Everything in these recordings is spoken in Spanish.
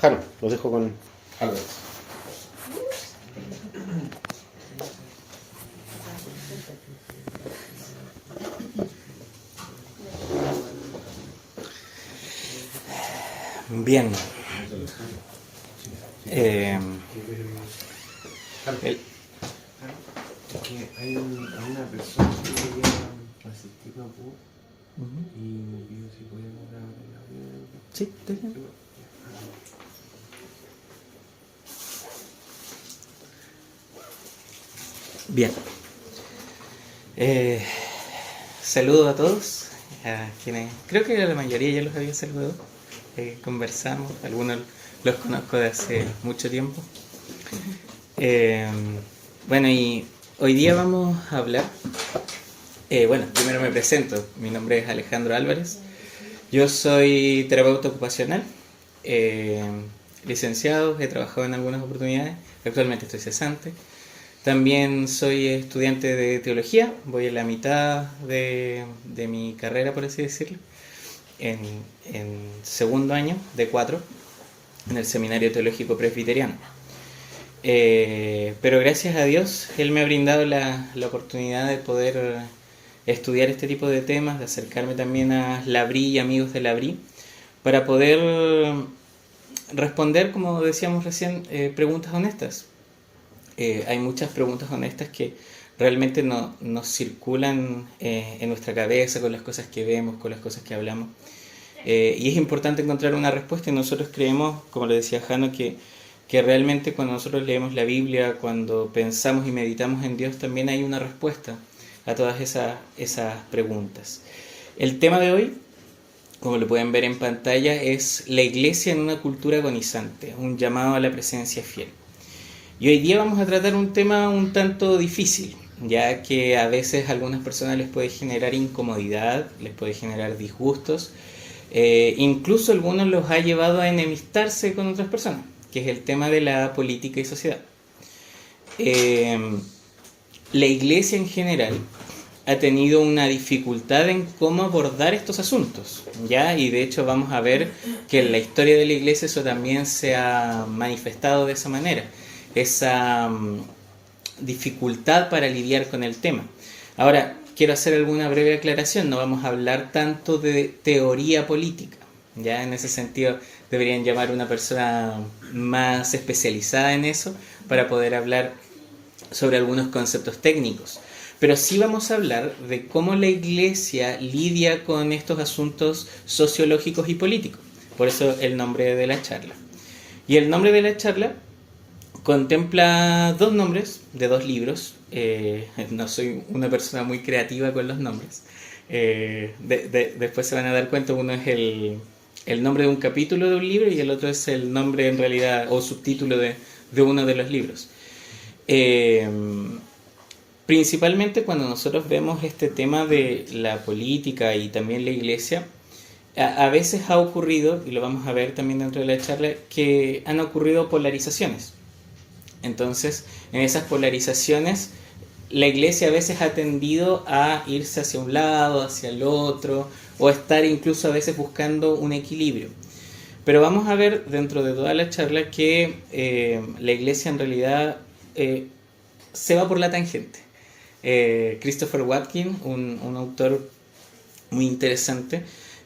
Jano, los dejo con Álvarez. Bien. Hay una persona que quería asistir a Pu y me pidió si podíamos grabar el audio. Sí, está bien. Bien. Saludo a todos, a quienes creo que la mayoría ya los había saludado. Conversamos, algunos los conozco de hace mucho tiempo. Bueno, y hoy día vamos a hablar. Bueno, primero me presento. Mi nombre es Alejandro Álvarez. Yo soy terapeuta ocupacional, licenciado, he trabajado en algunas oportunidades. Actualmente estoy cesante. También soy estudiante de teología, voy a la mitad de mi carrera, por así decirlo, en segundo año de 4, en el Seminario Teológico Presbiteriano. Pero gracias a Dios, Él me ha brindado la oportunidad de poder estudiar este tipo de temas, de acercarme también a Labrí y amigos de Labrí, para poder responder, como decíamos recién, preguntas honestas. Hay muchas preguntas honestas que realmente nos circulan en nuestra cabeza con las cosas que vemos, con las cosas que hablamos. Y es importante encontrar una respuesta y nosotros creemos, como le decía Jano, que realmente cuando nosotros leemos la Biblia, cuando pensamos y meditamos en Dios, también hay una respuesta a todas esas preguntas. El tema de hoy, como lo pueden ver en pantalla, es la iglesia en una cultura agonizante, un llamado a la presencia fiel. Y hoy día vamos a tratar un tema un tanto difícil, ya que a veces a algunas personas les puede generar incomodidad, les puede generar disgustos, incluso algunos los ha llevado a enemistarse con otras personas, que es el tema de la política y sociedad. La iglesia en general ha tenido una dificultad en cómo abordar estos asuntos, ¿ya? Y de hecho vamos a ver que en la historia de la iglesia eso también se ha manifestado de esa manera, esa dificultad para lidiar con el tema. Ahora, quiero hacer alguna breve aclaración, no vamos a hablar tanto de teoría política, ¿ya? En ese sentido deberían llamar a una persona más especializada en eso para poder hablar sobre algunos conceptos técnicos. Pero sí vamos a hablar de cómo la iglesia lidia con estos asuntos sociológicos y políticos. Por eso el nombre de la charla. Y el nombre de la charla contempla dos nombres de dos libros. No soy una persona muy creativa con los nombres. Después se van a dar cuenta, uno es el nombre de un capítulo de un libro y el otro es el nombre en realidad o subtítulo de uno de los libros. Principalmente cuando nosotros vemos este tema de la política y también la iglesia, a veces ha ocurrido, y lo vamos a ver también dentro de la charla, que han ocurrido polarizaciones. Entonces, en esas polarizaciones, la iglesia a veces ha tendido a irse hacia un lado, hacia el otro, o estar incluso a veces buscando un equilibrio. Pero vamos a ver dentro de toda la charla que la iglesia en realidad se va por la tangente. Christopher Watkin, un autor muy interesante,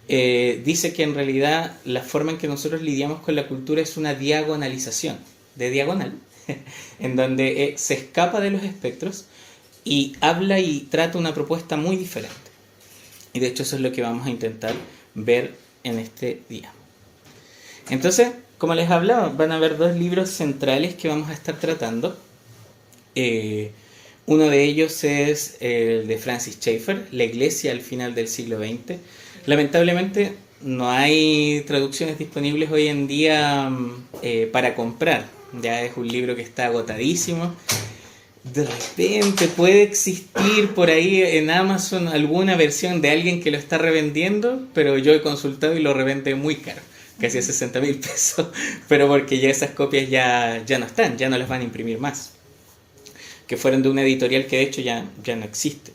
dice que en realidad la forma en que nosotros lidiamos con la cultura es una diagonalización, de diagonal, en donde se escapa de los espectros y habla y trata una propuesta muy diferente. Y de hecho eso es lo que vamos a intentar ver en este día. Entonces, como les hablaba, van a haber dos libros centrales que vamos a estar tratando. Uno de ellos es el de Francis Schaeffer, La Iglesia al final del siglo XX. Lamentablemente no hay traducciones disponibles hoy en día para comprar. Ya es un libro que está agotadísimo. De repente puede existir por ahí en Amazon alguna versión de alguien que lo está revendiendo, pero yo he consultado y lo revende muy caro, casi a 60,000 pesos, pero porque ya esas copias ya no están, ya no las van a imprimir más, que fueron de una editorial que de hecho ya no existe.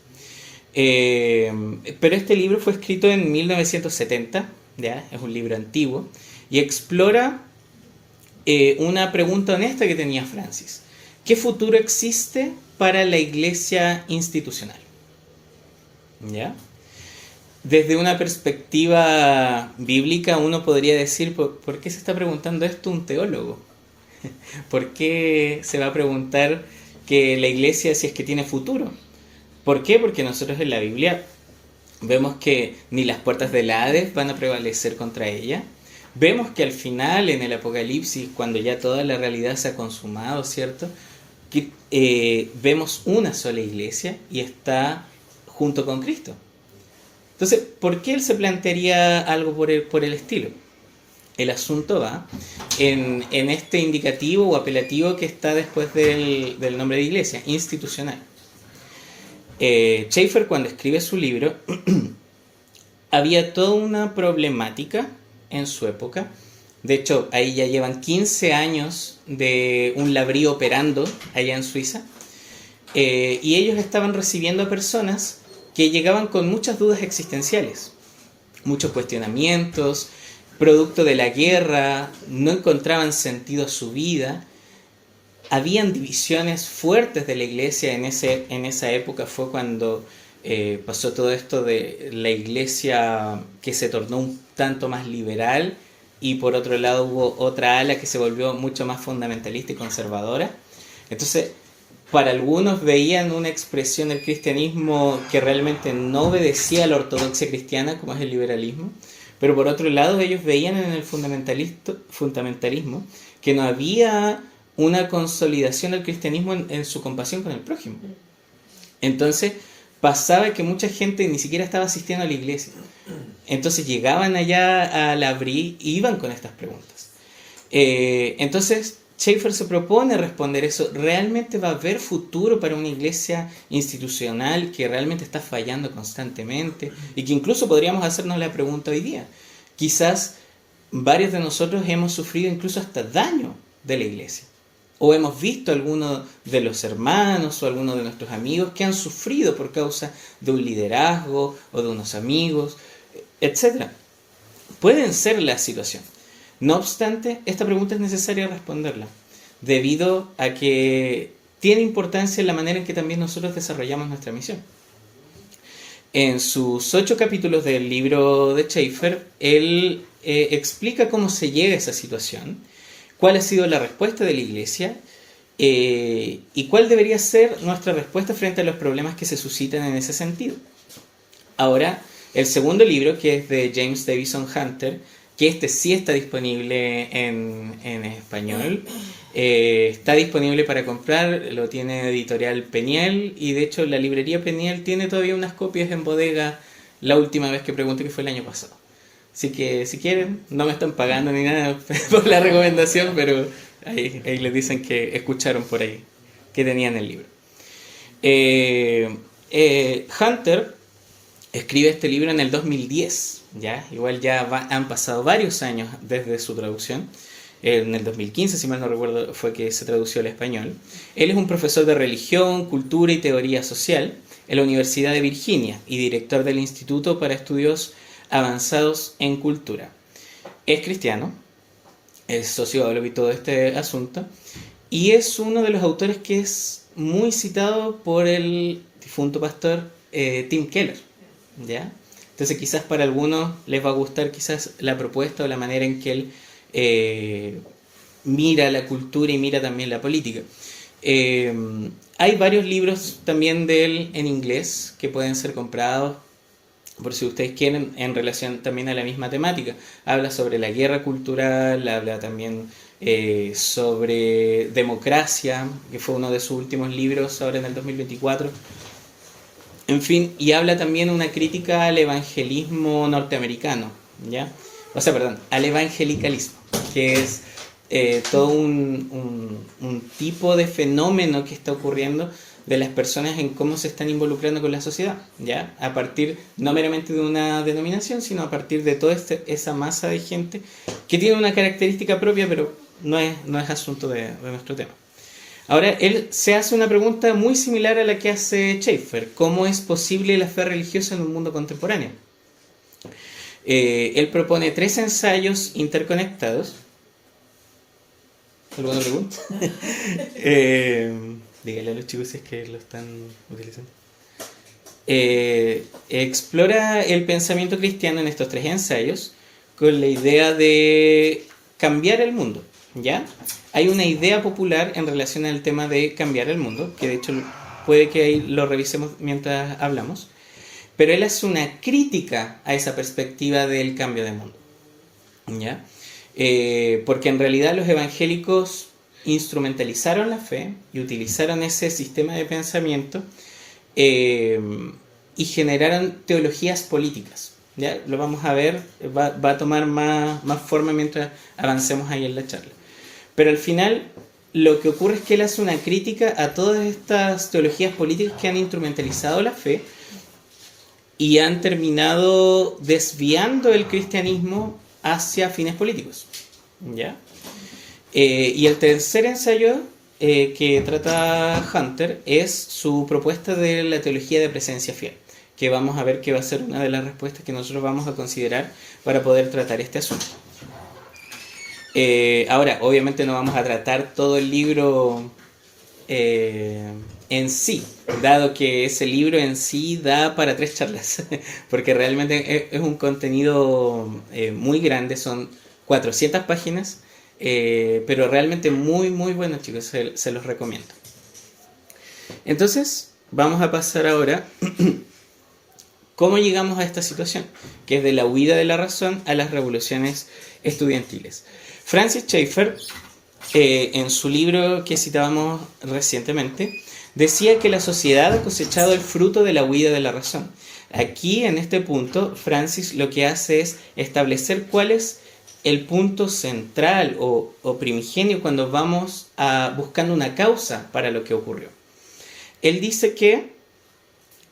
Pero este libro fue escrito en 1970, ¿ya? Es un libro antiguo, y explora una pregunta honesta que tenía Francis. ¿Qué futuro existe para la iglesia institucional? ¿Ya? Desde una perspectiva bíblica uno podría decir, ¿por qué se está preguntando esto un teólogo? ¿Por qué se va a preguntar que la iglesia si es que tiene futuro? ¿Por qué? Porque nosotros en la Biblia vemos que ni las puertas del Hades van a prevalecer contra ella. Vemos que al final, en el Apocalipsis, cuando ya toda la realidad se ha consumado, ¿cierto? Que, vemos una sola iglesia y está junto con Cristo. Entonces, ¿por qué él se plantearía algo por el estilo? El asunto va en este indicativo o apelativo que está después del nombre de iglesia, institucional. Schaeffer, cuando escribe su libro, había toda una problemática en su época. De hecho, ahí ya llevan 15 años de un labrí operando allá en Suiza. Y ellos estaban recibiendo a personas que llegaban con muchas dudas existenciales, muchos cuestionamientos, producto de la guerra, no encontraban sentido a su vida. Habían divisiones fuertes de la iglesia en esa época. Fue cuando pasó todo esto de la iglesia que se tornó un tanto más liberal y por otro lado hubo otra ala que se volvió mucho más fundamentalista y conservadora. Entonces, para algunos veían una expresión del cristianismo que realmente no obedecía a la ortodoxia cristiana, como es el liberalismo, pero por otro lado ellos veían en el fundamentalismo que no había una consolidación del cristianismo en su compasión con el prójimo. Entonces pasaba que mucha gente ni siquiera estaba asistiendo a la iglesia. Entonces llegaban allá a la Brie y iban con estas preguntas. Entonces Schaeffer se propone responder eso. ¿Realmente va a haber futuro para una iglesia institucional que realmente está fallando constantemente? Y que incluso podríamos hacernos la pregunta hoy día. Quizás varios de nosotros hemos sufrido incluso hasta daño de la iglesia. O hemos visto a algunos de los hermanos o algunos de nuestros amigos que han sufrido por causa de un liderazgo o de unos amigos, etc. Pueden ser la situación. No obstante, esta pregunta es necesaria responderla, debido a que tiene importancia en la manera en que también nosotros desarrollamos nuestra misión. En sus 8 capítulos del libro de Schaeffer, él explica cómo se llega a esa situación, cuál ha sido la respuesta de la iglesia y cuál debería ser nuestra respuesta frente a los problemas que se suscitan en ese sentido. Ahora, el segundo libro, que es de James Davison Hunter, que este sí está disponible en español, está disponible para comprar, lo tiene editorial Peniel, y de hecho la librería Peniel tiene todavía unas copias en bodega, la última vez que pregunté, que fue el año pasado. Así que si quieren, no me están pagando ni nada por la recomendación, pero ahí les dicen que escucharon por ahí que tenían el libro. Hunter escribe este libro en el 2010, ¿ya? Igual ya han pasado varios años desde su traducción. En el 2015, si mal no recuerdo, fue que se tradució al español. Él es un profesor de religión, cultura y teoría social en la Universidad de Virginia y director del Instituto para Estudios Avanzados en Cultura. Es cristiano, es sociólogo y todo este asunto, y es uno de los autores que es muy citado por el difunto pastor Tim Keller, ¿ya? Entonces quizás para algunos les va a gustar quizás la propuesta o la manera en que él mira la cultura y mira también la política. Hay varios libros también de él en inglés que pueden ser comprados por si ustedes quieren, en relación también a la misma temática. Habla sobre la guerra cultural, habla también sobre democracia, que fue uno de sus últimos libros ahora en el 2024. En fin, y habla también una crítica al evangelismo norteamericano, ¿ya? O sea, perdón, al evangelicalismo, que es todo un tipo de fenómeno que está ocurriendo de las personas en cómo se están involucrando con la sociedad, ¿ya? A partir no meramente de una denominación, sino a partir de toda esa masa de gente que tiene una característica propia, pero no es asunto de nuestro tema. Ahora, él se hace una pregunta muy similar a la que hace Schaeffer. ¿Cómo es posible la fe religiosa en un mundo contemporáneo? Él propone 3 ensayos interconectados ¿Alguna pregunta? Dígale a los chicos si es que lo están utilizando. Explora el pensamiento cristiano en estos 3 ensayos con la idea de cambiar el mundo, ¿ya? Hay una idea popular en relación al tema de cambiar el mundo, que de hecho puede que ahí lo revisemos mientras hablamos, pero él hace una crítica a esa perspectiva del cambio de mundo, ¿ya? Porque en realidad los evangélicos instrumentalizaron la fe y utilizaron ese sistema de pensamiento y generaron teologías políticas. ¿Ya? Lo vamos a ver, va a tomar más forma mientras avancemos ahí en la charla. Pero al final lo que ocurre es que él hace una crítica a todas estas teologías políticas que han instrumentalizado la fe y han terminado desviando el cristianismo hacia fines políticos, ¿ya? Y el tercer ensayo que trata Hunter es su propuesta de la teología de presencia fiel, que vamos a ver que va a ser una de las respuestas que nosotros vamos a considerar para poder tratar este asunto. Ahora, obviamente no vamos a tratar todo el libro en sí, dado que ese libro en sí da para 3 charlas, porque realmente es un contenido muy grande, son 400 páginas, pero realmente muy muy bueno, chicos, se los recomiendo. Entonces, vamos a pasar ahora cómo llegamos a esta situación, que es de la huida de la razón a las revoluciones estudiantiles. Francis Schaeffer, en su libro que citábamos recientemente, decía que la sociedad ha cosechado el fruto de la huida de la razón. Aquí, en este punto, Francis lo que hace es establecer cuál es el punto central o primigenio cuando vamos buscando una causa para lo que ocurrió. Él dice que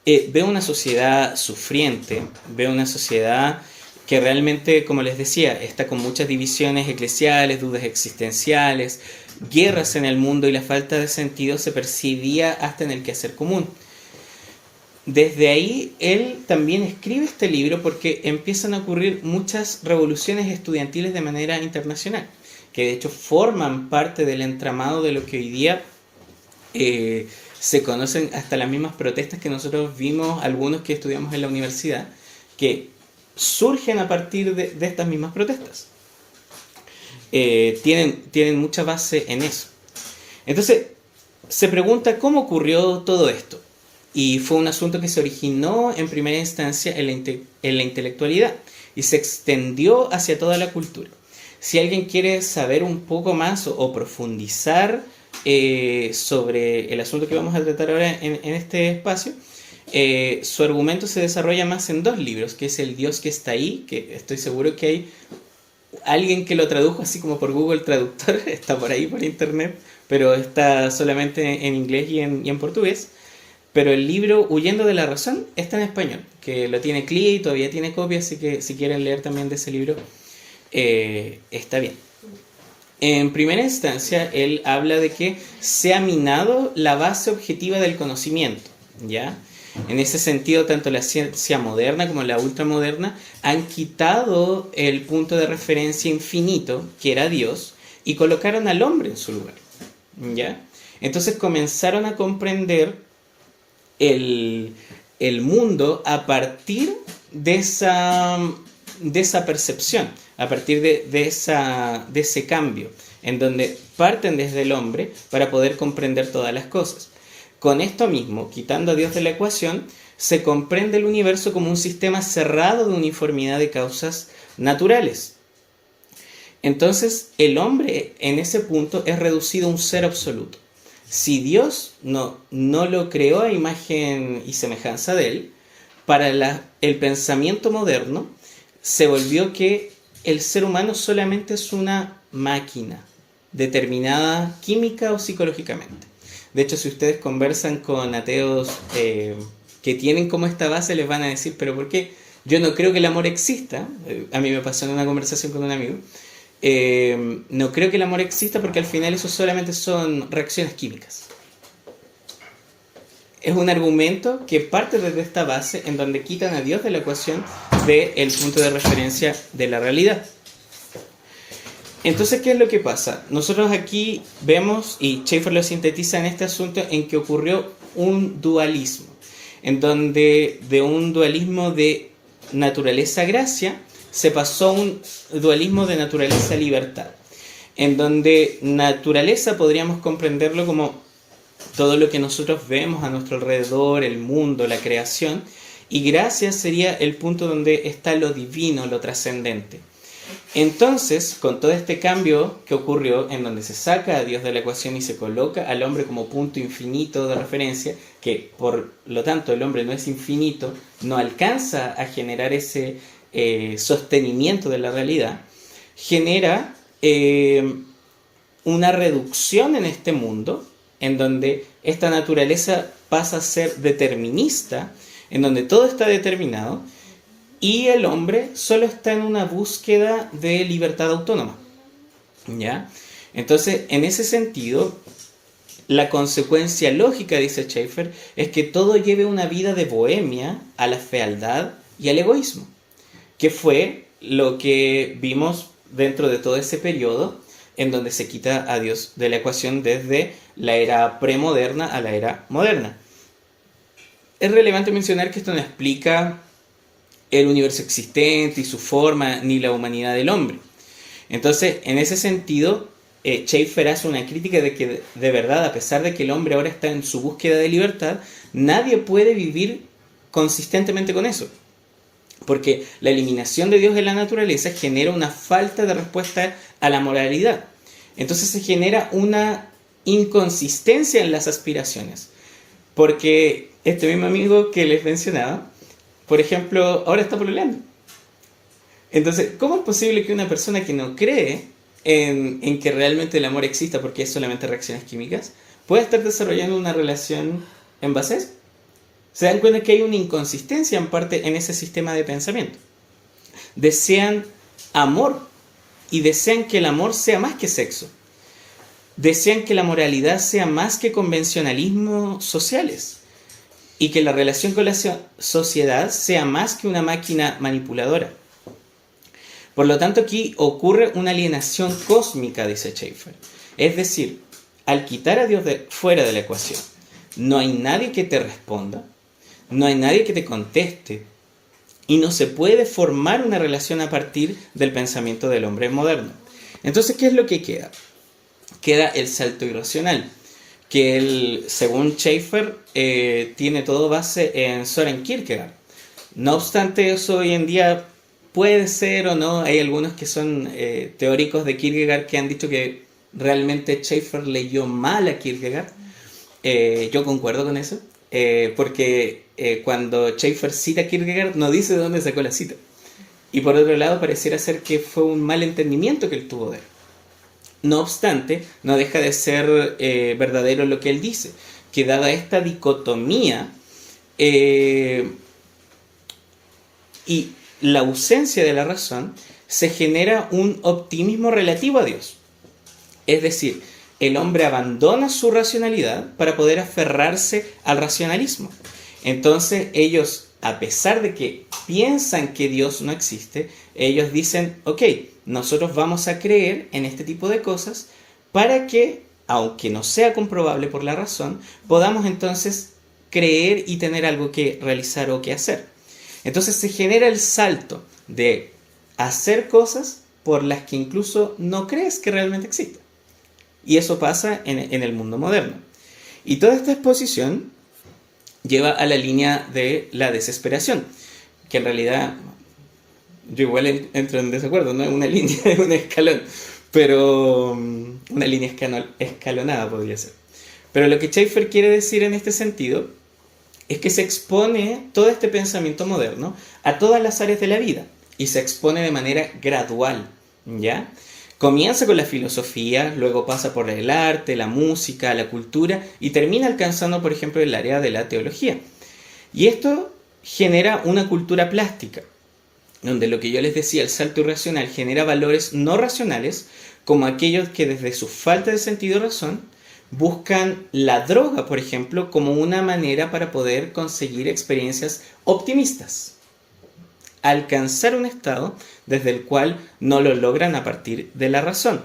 ve una sociedad sufriente, ve una sociedad que realmente, como les decía, está con muchas divisiones eclesiales, dudas existenciales, guerras en el mundo, y la falta de sentido se percibía hasta en el quehacer común. Desde ahí, él también escribe este libro porque empiezan a ocurrir muchas revoluciones estudiantiles de manera internacional, que de hecho forman parte del entramado de lo que hoy día se conocen hasta las mismas protestas que nosotros vimos, algunos que estudiamos en la universidad, que surgen a partir de estas mismas protestas. Tienen mucha base en eso. Entonces, se pregunta cómo ocurrió todo esto. Y fue un asunto que se originó en primera instancia en la intelectualidad y se extendió hacia toda la cultura. Si alguien quiere saber un poco más o profundizar sobre el asunto que vamos a tratar ahora en este espacio, su argumento se desarrolla más en 2 libros, que es El Dios que está ahí, que estoy seguro que hay alguien que lo tradujo así como por Google Traductor, está por ahí por internet, pero está solamente en inglés y en portugués. Pero el libro Huyendo de la razón está en español, que lo tiene CLIA y todavía tiene copia, así que si quieren leer también de ese libro, está bien. En primera instancia, él habla de que se ha minado la base objetiva del conocimiento, ¿ya? En ese sentido, tanto la ciencia moderna como la ultramoderna han quitado el punto de referencia infinito, que era Dios, y colocaron al hombre en su lugar, ¿ya? Entonces comenzaron a comprender el mundo a partir de esa percepción, a partir de ese cambio, en donde parten desde el hombre para poder comprender todas las cosas. Con esto mismo, quitando a Dios de la ecuación, se comprende el universo como un sistema cerrado de uniformidad de causas naturales. Entonces, el hombre en ese punto es reducido a un ser absoluto. Si Dios no lo creó a imagen y semejanza de él, para el pensamiento moderno se volvió que el ser humano solamente es una máquina determinada química o psicológicamente. De hecho, si ustedes conversan con ateos que tienen como esta base, les van a decir, pero ¿por qué? Yo no creo que el amor exista. A mí me pasó en una conversación con un amigo. No creo que el amor exista porque al final eso solamente son reacciones químicas. Es un argumento que parte desde esta base en donde quitan a Dios de la ecuación del punto de referencia de la realidad. Entonces, ¿qué es lo que pasa? Nosotros aquí vemos, y Schaeffer lo sintetiza en este asunto, en que ocurrió un dualismo, en donde de un dualismo de naturaleza-gracia se pasó a un dualismo de naturaleza-libertad, en donde naturaleza podríamos comprenderlo como todo lo que nosotros vemos a nuestro alrededor, el mundo, la creación, y gracia sería el punto donde está lo divino, lo trascendente. Entonces, con todo este cambio que ocurrió, en donde se saca a Dios de la ecuación y se coloca al hombre como punto infinito de referencia, que por lo tanto el hombre no es infinito, no alcanza a generar ese sostenimiento de la realidad, genera una reducción en este mundo, en donde esta naturaleza pasa a ser determinista, en donde todo está determinado, y el hombre solo está en una búsqueda de libertad autónoma, ¿ya? Entonces, en ese sentido, la consecuencia lógica, dice Schaeffer, es que todo lleve una vida de bohemia a la fealdad y al egoísmo, que fue lo que vimos dentro de todo ese periodo en donde se quita a Dios de la ecuación desde la era premoderna a la era moderna. Es relevante mencionar que esto no explica el universo existente y su forma, ni la humanidad del hombre. Entonces, en ese sentido, Schaeffer hace una crítica de que, de verdad, a pesar de que el hombre ahora está en su búsqueda de libertad, nadie puede vivir consistentemente con eso. Porque la eliminación de Dios de la naturaleza genera una falta de respuesta a la moralidad. Entonces se genera una inconsistencia en las aspiraciones. Porque este mismo amigo que les mencionaba, por ejemplo, ahora está pololeando. Entonces, ¿cómo es posible que una persona que no cree en que realmente el amor exista porque es solamente reacciones químicas, pueda estar desarrollando una relación en base a eso? Se dan cuenta que hay una inconsistencia en parte en ese sistema de pensamiento. Desean amor y desean que el amor sea más que sexo. Desean que la moralidad sea más que convencionalismos sociales. Y que la relación con la sociedad sea más que una máquina manipuladora. Por lo tanto, aquí ocurre una alienación cósmica, dice Schaeffer. Es decir, al quitar a Dios fuera de la ecuación, no hay nadie que te responda, no hay nadie que te conteste, y no se puede formar una relación a partir del pensamiento del hombre moderno. Entonces, ¿qué es lo que queda? Queda el salto irracional, que según Schaeffer tiene todo base en Søren Kierkegaard. No obstante, eso hoy en día puede ser o no. Hay algunos que son teóricos de Kierkegaard que han dicho que realmente Schaeffer leyó mal a Kierkegaard. Yo concuerdo con eso, porque cuando Schaeffer cita a Kierkegaard no dice de dónde sacó la cita. Y por otro lado, pareciera ser que fue un mal entendimiento que él tuvo de él. No obstante, no deja de ser verdadero lo que él dice, que dada esta dicotomía y la ausencia de la razón, se genera un optimismo relativo a Dios. Es decir, el hombre abandona su racionalidad para poder aferrarse al racionalismo. Entonces ellos, a pesar de que piensan que Dios no existe, ellos dicen, ok, nosotros vamos a creer en este tipo de cosas para que, aunque no sea comprobable por la razón, podamos entonces creer y tener algo que realizar o que hacer. Entonces se genera el salto de hacer cosas por las que incluso no crees que realmente existen. Y eso pasa en el mundo moderno. Y toda esta exposición lleva a la línea de la desesperación, que en realidad yo igual entro en desacuerdo, no es una línea, es un escalón, pero una línea escalonada podría ser. Pero lo que Schaeffer quiere decir en este sentido es que se expone todo este pensamiento moderno a todas las áreas de la vida y se expone de manera gradual, ¿ya? Comienza con la filosofía, luego pasa por el arte, la música, la cultura y termina alcanzando, por ejemplo, el área de la teología. Y esto genera una cultura plástica, donde lo que yo les decía, el salto irracional, genera valores no racionales, como aquellos que desde su falta de sentido y razón buscan la droga, por ejemplo, como una manera para poder conseguir experiencias optimistas. alcanzar un estado desde el cual no lo logran a partir de la razón.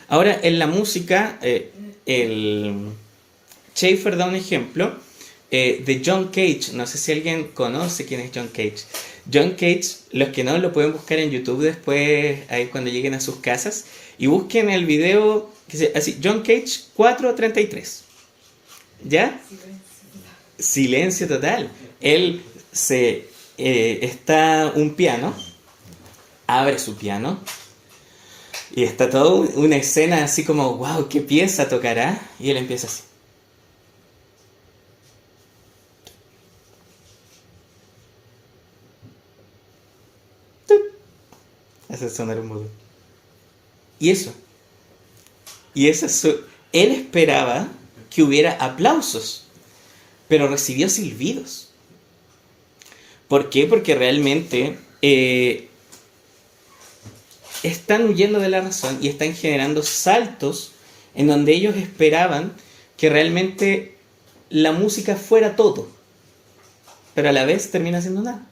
Ahora, en la música, el Schaeffer da un ejemplo de John Cage. No sé si alguien conoce quién es John Cage. John Cage, los que no, lo pueden buscar en YouTube después, ahí cuando lleguen a sus casas, y busquen el video, que se, así, John Cage 4:33. ¿Ya? Silencio total. Él está un piano, abre su piano, y está toda una escena así como, wow, ¿qué pieza tocará? Y él empieza así. Hace sonar un modo. Y eso. Él esperaba que hubiera aplausos, pero recibió silbidos. ¿Por qué? Porque realmente están huyendo de la razón y están generando saltos en donde ellos esperaban que realmente la música fuera todo, pero a la vez termina siendo nada.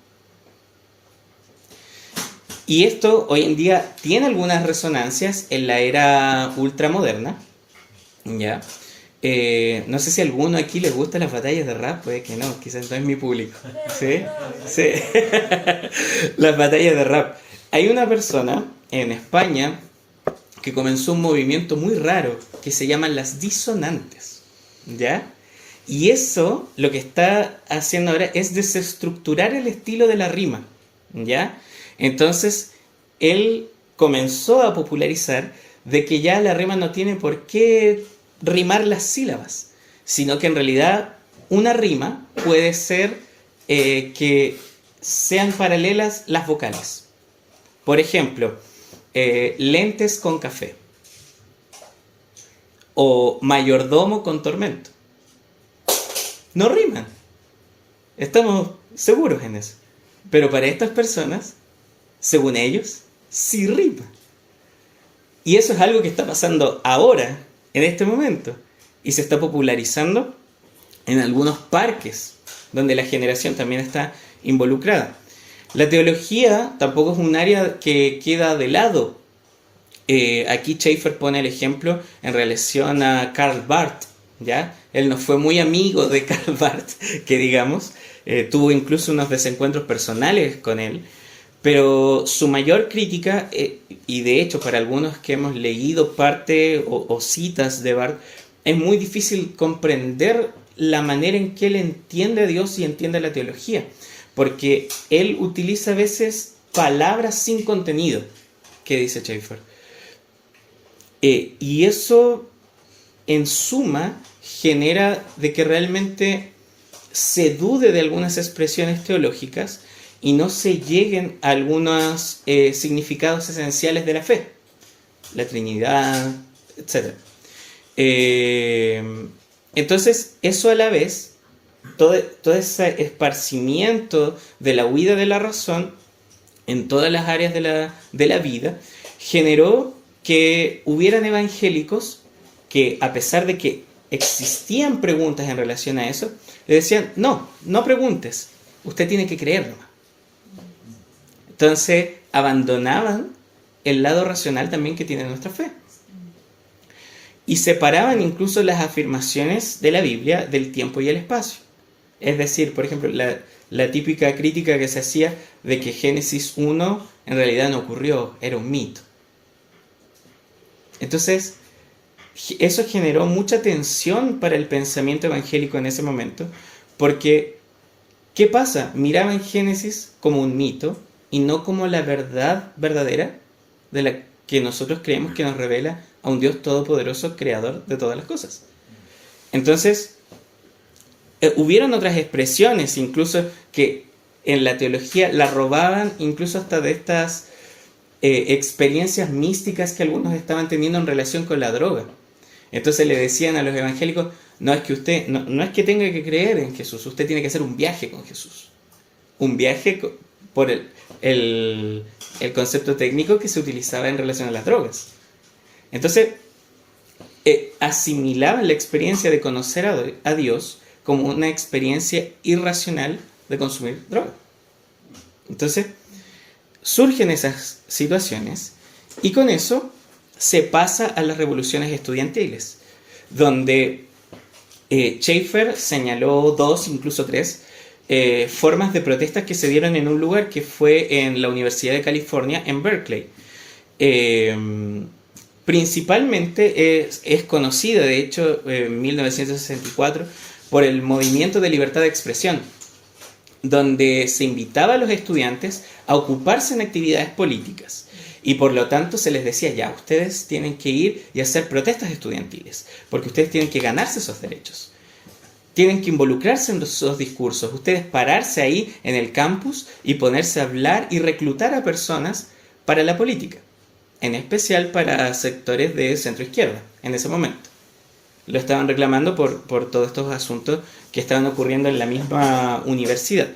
Y esto hoy en día tiene algunas resonancias en la era ultramoderna, ¿ya? No sé si a alguno aquí les gustan las batallas de rap, puede que no, quizás no es mi público. ¿Sí? Sí. Las batallas de rap. Hay una persona en España que comenzó un movimiento muy raro que se llaman las disonantes, ¿ya? Y eso lo que está haciendo ahora es desestructurar el estilo de la rima, ¿ya? Entonces, él comenzó a popularizar de que ya la rima no tiene por qué rimar las sílabas, sino que en realidad una rima puede ser que sean paralelas las vocales. Por ejemplo, lentes con café o mayordomo con tormento. No riman. Estamos seguros en eso. Pero para estas personas, según ellos, sí rima. Y eso es algo que está pasando ahora, en este momento, y se está popularizando en algunos parques, donde la generación también está involucrada. La teología tampoco es un área que queda de lado. Aquí Schaeffer pone el ejemplo en relación a Karl Barth, ¿ya? Él no fue muy amigo de Karl Barth, que digamos, tuvo incluso unos desencuentros personales con él, pero su mayor crítica, y de hecho para algunos que hemos leído parte o citas de Barth, es muy difícil comprender la manera en que él entiende a Dios y entiende la teología, porque él utiliza a veces palabras sin contenido, que dice Schaeffer. Y eso, en suma, genera de que realmente se dude de algunas expresiones teológicas y no se lleguen a algunos significados esenciales de la fe, la Trinidad, etc. Entonces, eso a la vez, todo ese esparcimiento de la huida de la razón en todas las áreas de la vida, generó que hubieran evangélicos que, a pesar de que existían preguntas en relación a eso, le decían, no preguntes, usted tiene que creer nomás. Entonces abandonaban el lado racional también que tiene nuestra fe. Y separaban incluso las afirmaciones de la Biblia del tiempo y el espacio. Es decir, por ejemplo, la típica crítica que se hacía de que Génesis 1 en realidad no ocurrió, era un mito. Entonces, eso generó mucha tensión para el pensamiento evangélico en ese momento, porque, ¿qué pasa? Miraban Génesis como un mito y no como la verdad verdadera de la que nosotros creemos que nos revela a un Dios todopoderoso, creador de todas las cosas. Entonces, hubieron otras expresiones, incluso que en la teología la robaban, incluso hasta de estas experiencias místicas que algunos estaban teniendo en relación con la droga. Entonces le decían a los evangélicos, no es que usted, no es que tenga que creer en Jesús, usted tiene que hacer un viaje con Jesús. Un viaje por el concepto técnico que se utilizaba en relación a las drogas. Entonces, asimilaban la experiencia de conocer a Dios como una experiencia irracional de consumir droga. Entonces, surgen esas situaciones y con eso se pasa a las revoluciones estudiantiles, donde Schaeffer señaló 2, incluso 3, formas de protestas que se dieron en un lugar que fue en la Universidad de California, en Berkeley. Principalmente es conocida, de hecho, en 1964, por el Movimiento de Libertad de Expresión, donde se invitaba a los estudiantes a ocuparse en actividades políticas. Y por lo tanto se les decía, ya, ustedes tienen que ir y hacer protestas estudiantiles, porque ustedes tienen que ganarse esos derechos. Tienen que involucrarse en esos discursos, ustedes pararse ahí en el campus y ponerse a hablar y reclutar a personas para la política, en especial para sectores de centro-izquierda en ese momento. Lo estaban reclamando por todos estos asuntos que estaban ocurriendo en la misma universidad.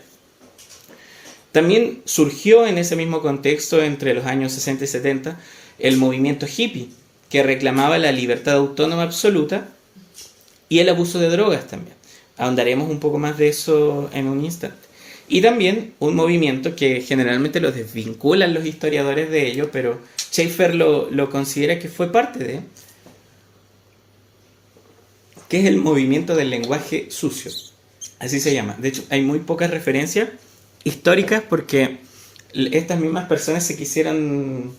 También surgió en ese mismo contexto, entre los años 60 y 70, el movimiento hippie, que reclamaba la libertad autónoma absoluta y el abuso de drogas también. Ahondaremos un poco más de eso en un instante. Y también un movimiento que generalmente lo desvinculan los historiadores de ello, pero Schaeffer lo considera que fue parte de, que es el movimiento del lenguaje sucio. Así se llama. De hecho, hay muy pocas referencias históricas porque estas mismas personas se quisieron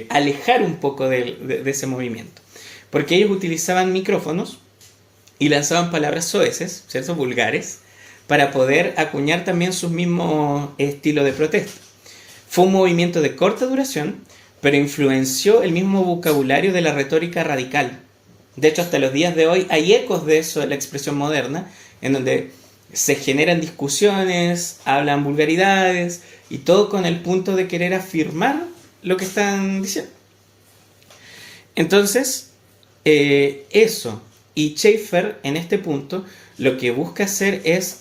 alejar un poco de ese movimiento. Porque ellos utilizaban micrófonos y lanzaban palabras soeces, ¿cierto? Vulgares, para poder acuñar también sus mismos estilos de protesta. Fue un movimiento de corta duración, pero influenció el mismo vocabulario de la retórica radical. De hecho, hasta los días de hoy hay ecos de eso en la expresión moderna, en donde se generan discusiones, hablan vulgaridades, y todo con el punto de querer afirmar lo que están diciendo. Entonces, eso. Y Schaeffer, en este punto, lo que busca hacer es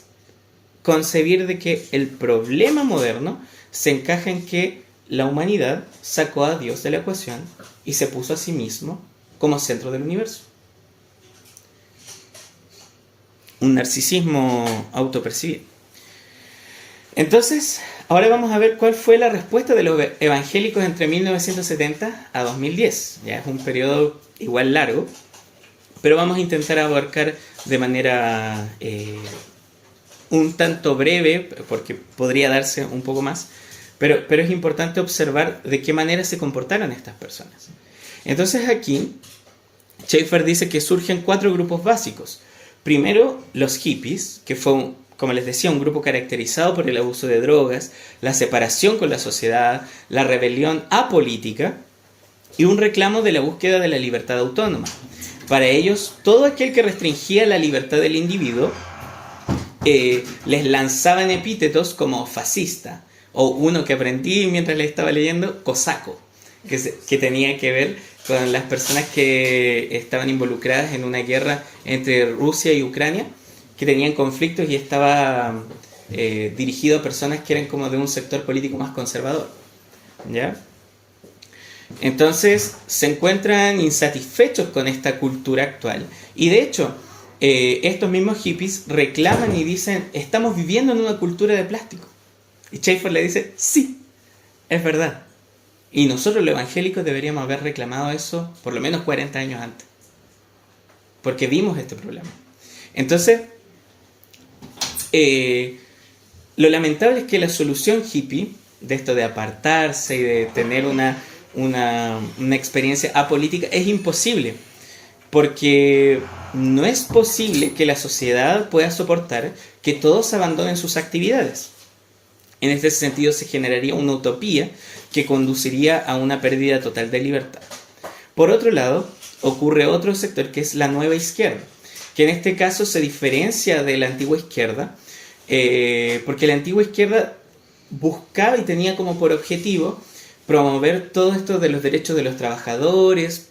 concebir de que el problema moderno se encaja en que la humanidad sacó a Dios de la ecuación y se puso a sí mismo como centro del universo. Un narcisismo autopercibido. Entonces, ahora vamos a ver cuál fue la respuesta de los evangélicos entre 1970 a 2010. Ya es un periodo igual largo, pero vamos a intentar abarcar de manera un tanto breve, porque podría darse un poco más, pero es importante observar de qué manera se comportaron estas personas. Entonces aquí, Schaeffer dice que surgen 4 grupos básicos. Primero, los hippies, que fue, como les decía, un grupo caracterizado por el abuso de drogas, la separación con la sociedad, la rebelión apolítica y un reclamo de la búsqueda de la libertad autónoma. Para ellos, todo aquel que restringía la libertad del individuo les lanzaban epítetos como fascista, o uno que aprendí mientras le estaba leyendo, cosaco, que tenía que ver con las personas que estaban involucradas en una guerra entre Rusia y Ucrania, que tenían conflictos y estaba dirigido a personas que eran como de un sector político más conservador, ¿ya? Entonces se encuentran insatisfechos con esta cultura actual y de hecho estos mismos hippies reclaman y dicen, estamos viviendo en una cultura de plástico. Y Schaeffer le dice, sí, es verdad. Y nosotros los evangélicos deberíamos haber reclamado eso por lo menos 40 años antes, porque vimos este problema. Entonces, lo lamentable es que la solución hippie, de esto de apartarse y de tener una experiencia apolítica, es imposible, porque no es posible que la sociedad pueda soportar que todos abandonen sus actividades. En este sentido se generaría una utopía que conduciría a una pérdida total de libertad. Por otro lado, ocurre otro sector que es la nueva izquierda, que en este caso se diferencia de la antigua izquierda, porque la antigua izquierda buscaba y tenía como por objetivo promover todo esto de los derechos de los trabajadores,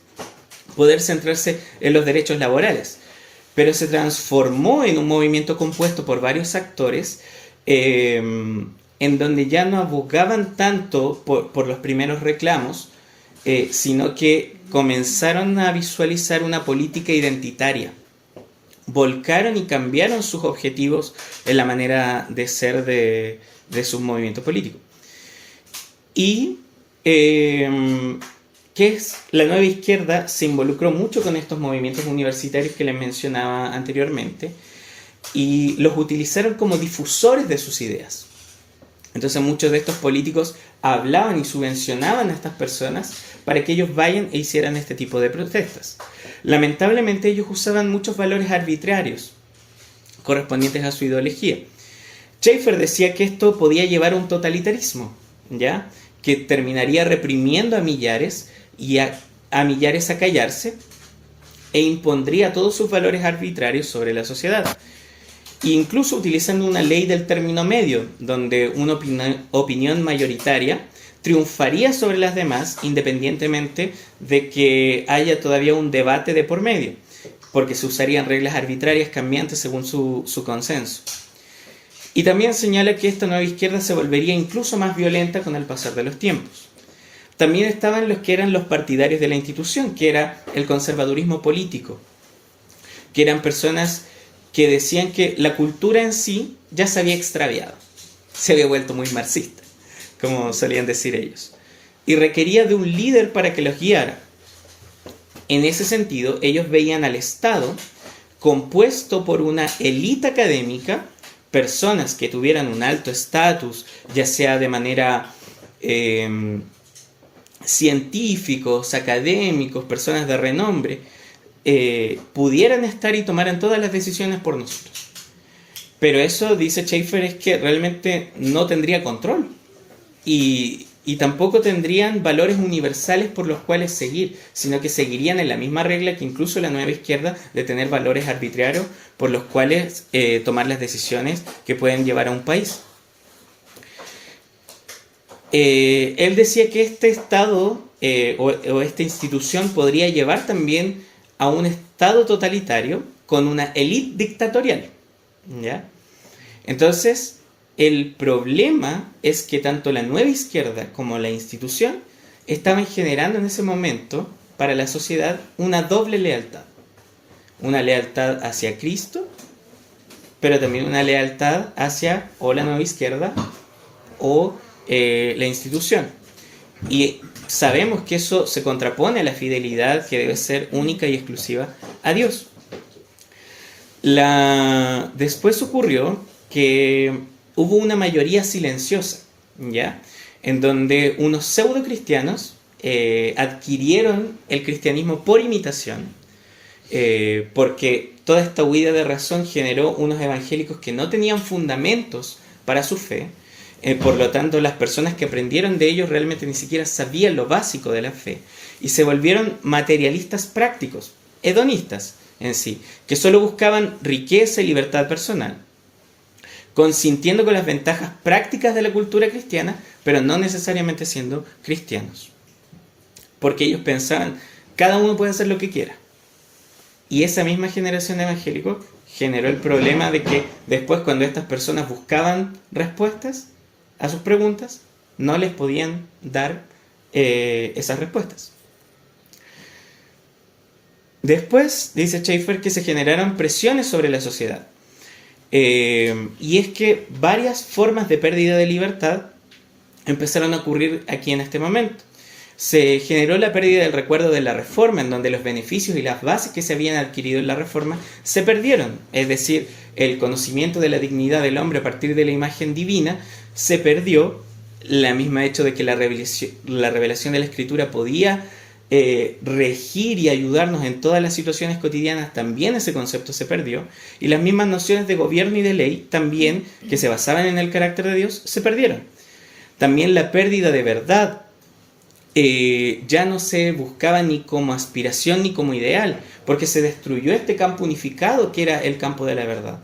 poder centrarse en los derechos laborales, pero se transformó en un movimiento compuesto por varios actores en donde ya no abogaban tanto por los primeros reclamos, sino que comenzaron a visualizar una política identitaria, volcaron y cambiaron sus objetivos en la manera de ser de sus movimientos políticos. Y que es la nueva izquierda se involucró mucho con estos movimientos universitarios que les mencionaba anteriormente y los utilizaron como difusores de sus ideas. Entonces muchos de estos políticos hablaban y subvencionaban a estas personas para que ellos vayan e hicieran este tipo de protestas. Lamentablemente ellos usaban muchos valores arbitrarios correspondientes a su ideología. Schaeffer decía que esto podía llevar a un totalitarismo, ¿ya? Que terminaría reprimiendo a millares y a millares a callarse e impondría todos sus valores arbitrarios sobre la sociedad. Incluso utilizando una ley del término medio, donde una opinión mayoritaria triunfaría sobre las demás independientemente de que haya todavía un debate de por medio, porque se usarían reglas arbitrarias cambiantes según su consenso. Y también señala que esta nueva izquierda se volvería incluso más violenta con el pasar de los tiempos. También estaban los que eran los partidarios de la institución, que era el conservadurismo político, que eran personas que decían que la cultura en sí ya se había extraviado, se había vuelto muy marxista, como solían decir ellos, y requería de un líder para que los guiara. En ese sentido, ellos veían al Estado compuesto por una élite académica, personas que tuvieran un alto estatus, ya sea de manera científicos, académicos, personas de renombre, pudieran estar y tomaran todas las decisiones por nosotros. Pero eso, dice Schaeffer, es que realmente no tendría control y tampoco tendrían valores universales por los cuales seguir, sino que seguirían en la misma regla que incluso la nueva izquierda, de tener valores arbitrarios por los cuales tomar las decisiones que pueden llevar a un país. Él decía que este Estado o esta institución podría llevar también a un Estado totalitario con una élite dictatorial, ¿ya? Entonces, el problema es que tanto la nueva izquierda como la institución estaban generando en ese momento para la sociedad una doble lealtad. Una lealtad hacia Cristo, pero también una lealtad hacia o la nueva izquierda o la institución. Y sabemos que eso se contrapone a la fidelidad que debe ser única y exclusiva a Dios. Después ocurrió que hubo una mayoría silenciosa, ¿ya? En donde unos pseudo cristianos adquirieron el cristianismo por imitación, porque toda esta huida de razón generó unos evangélicos que no tenían fundamentos para su fe. Por lo tanto, las personas que aprendieron de ellos realmente ni siquiera sabían lo básico de la fe y se volvieron materialistas prácticos, hedonistas en sí, que solo buscaban riqueza y libertad personal, consintiendo con las ventajas prácticas de la cultura cristiana, pero no necesariamente siendo cristianos, porque ellos pensaban, cada uno puede hacer lo que quiera. Y esa misma generación de evangélicos generó el problema de que después, cuando estas personas buscaban respuestas a sus preguntas, no les podían dar esas respuestas. Después, dice Schaeffer, que se generaron presiones sobre la sociedad. Y es que varias formas de pérdida de libertad empezaron a ocurrir aquí en este momento. Se generó la pérdida del recuerdo de la Reforma, en donde los beneficios y las bases que se habían adquirido en la Reforma se perdieron. Es decir, el conocimiento de la dignidad del hombre a partir de la imagen divina se perdió. La misma hecho de que la revelación de la Escritura podía regir y ayudarnos en todas las situaciones cotidianas, también ese concepto se perdió. Y las mismas nociones de gobierno y de ley también, que se basaban en el carácter de Dios, se perdieron. También la pérdida de verdad. Ya no se buscaba ni como aspiración ni como ideal, porque se destruyó este campo unificado que era el campo de la verdad.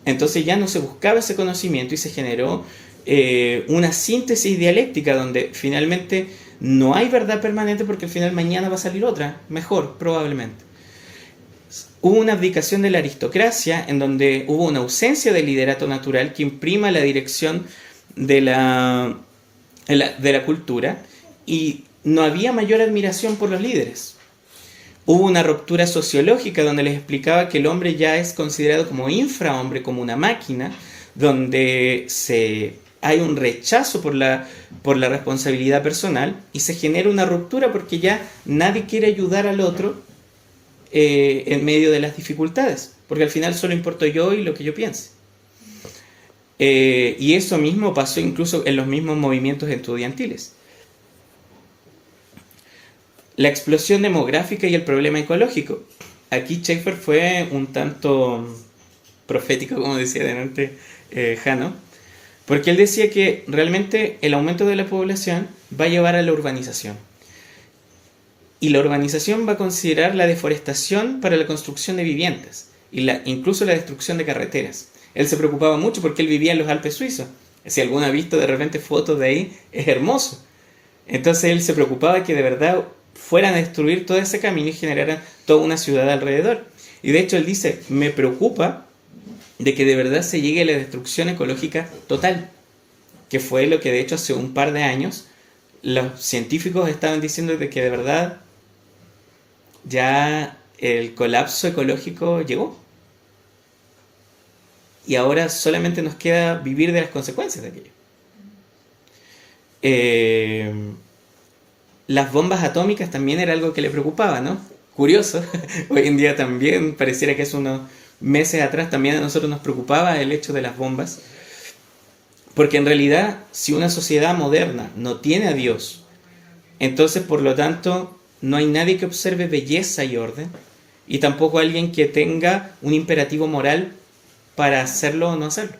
Entonces ya no se buscaba ese conocimiento y se generó una síntesis dialéctica donde finalmente no hay verdad permanente, porque al final mañana va a salir otra, mejor probablemente. Hubo una abdicación de la aristocracia, en donde hubo una ausencia del liderato natural que imprima la dirección de la cultura, y no había mayor admiración por los líderes. Hubo una ruptura sociológica donde les explicaba que el hombre ya es considerado como infrahombre, como una máquina, donde hay un rechazo por la responsabilidad personal y se genera una ruptura porque ya nadie quiere ayudar al otro en medio de las dificultades, porque al final solo importo yo y lo que yo piense. Y eso mismo pasó incluso en los mismos movimientos estudiantiles. La explosión demográfica y el problema ecológico. Aquí Schaeffer fue un tanto profético, como decía delante Jano, porque él decía que realmente el aumento de la población va a llevar a la urbanización. Y la urbanización va a considerar la deforestación para la construcción de viviendas, y incluso la destrucción de carreteras. Él se preocupaba mucho porque él vivía en los Alpes suizos. Si alguno ha visto de repente fotos de ahí, es hermoso. Entonces él se preocupaba que de verdad fueran a destruir todo ese camino y generaran toda una ciudad alrededor. Y de hecho él dice, me preocupa de que de verdad se llegue a la destrucción ecológica total, que fue lo que de hecho hace un par de años los científicos estaban diciendo de que de verdad ya el colapso ecológico llegó. Y ahora solamente nos queda vivir de las consecuencias de aquello. Las bombas atómicas también era algo que le preocupaba, ¿no? Curioso, hoy en día también pareciera que hace unos meses atrás también a nosotros nos preocupaba el hecho de las bombas, porque en realidad si una sociedad moderna no tiene a Dios, entonces por lo tanto no hay nadie que observe belleza y orden, y tampoco alguien que tenga un imperativo moral para hacerlo o no hacerlo.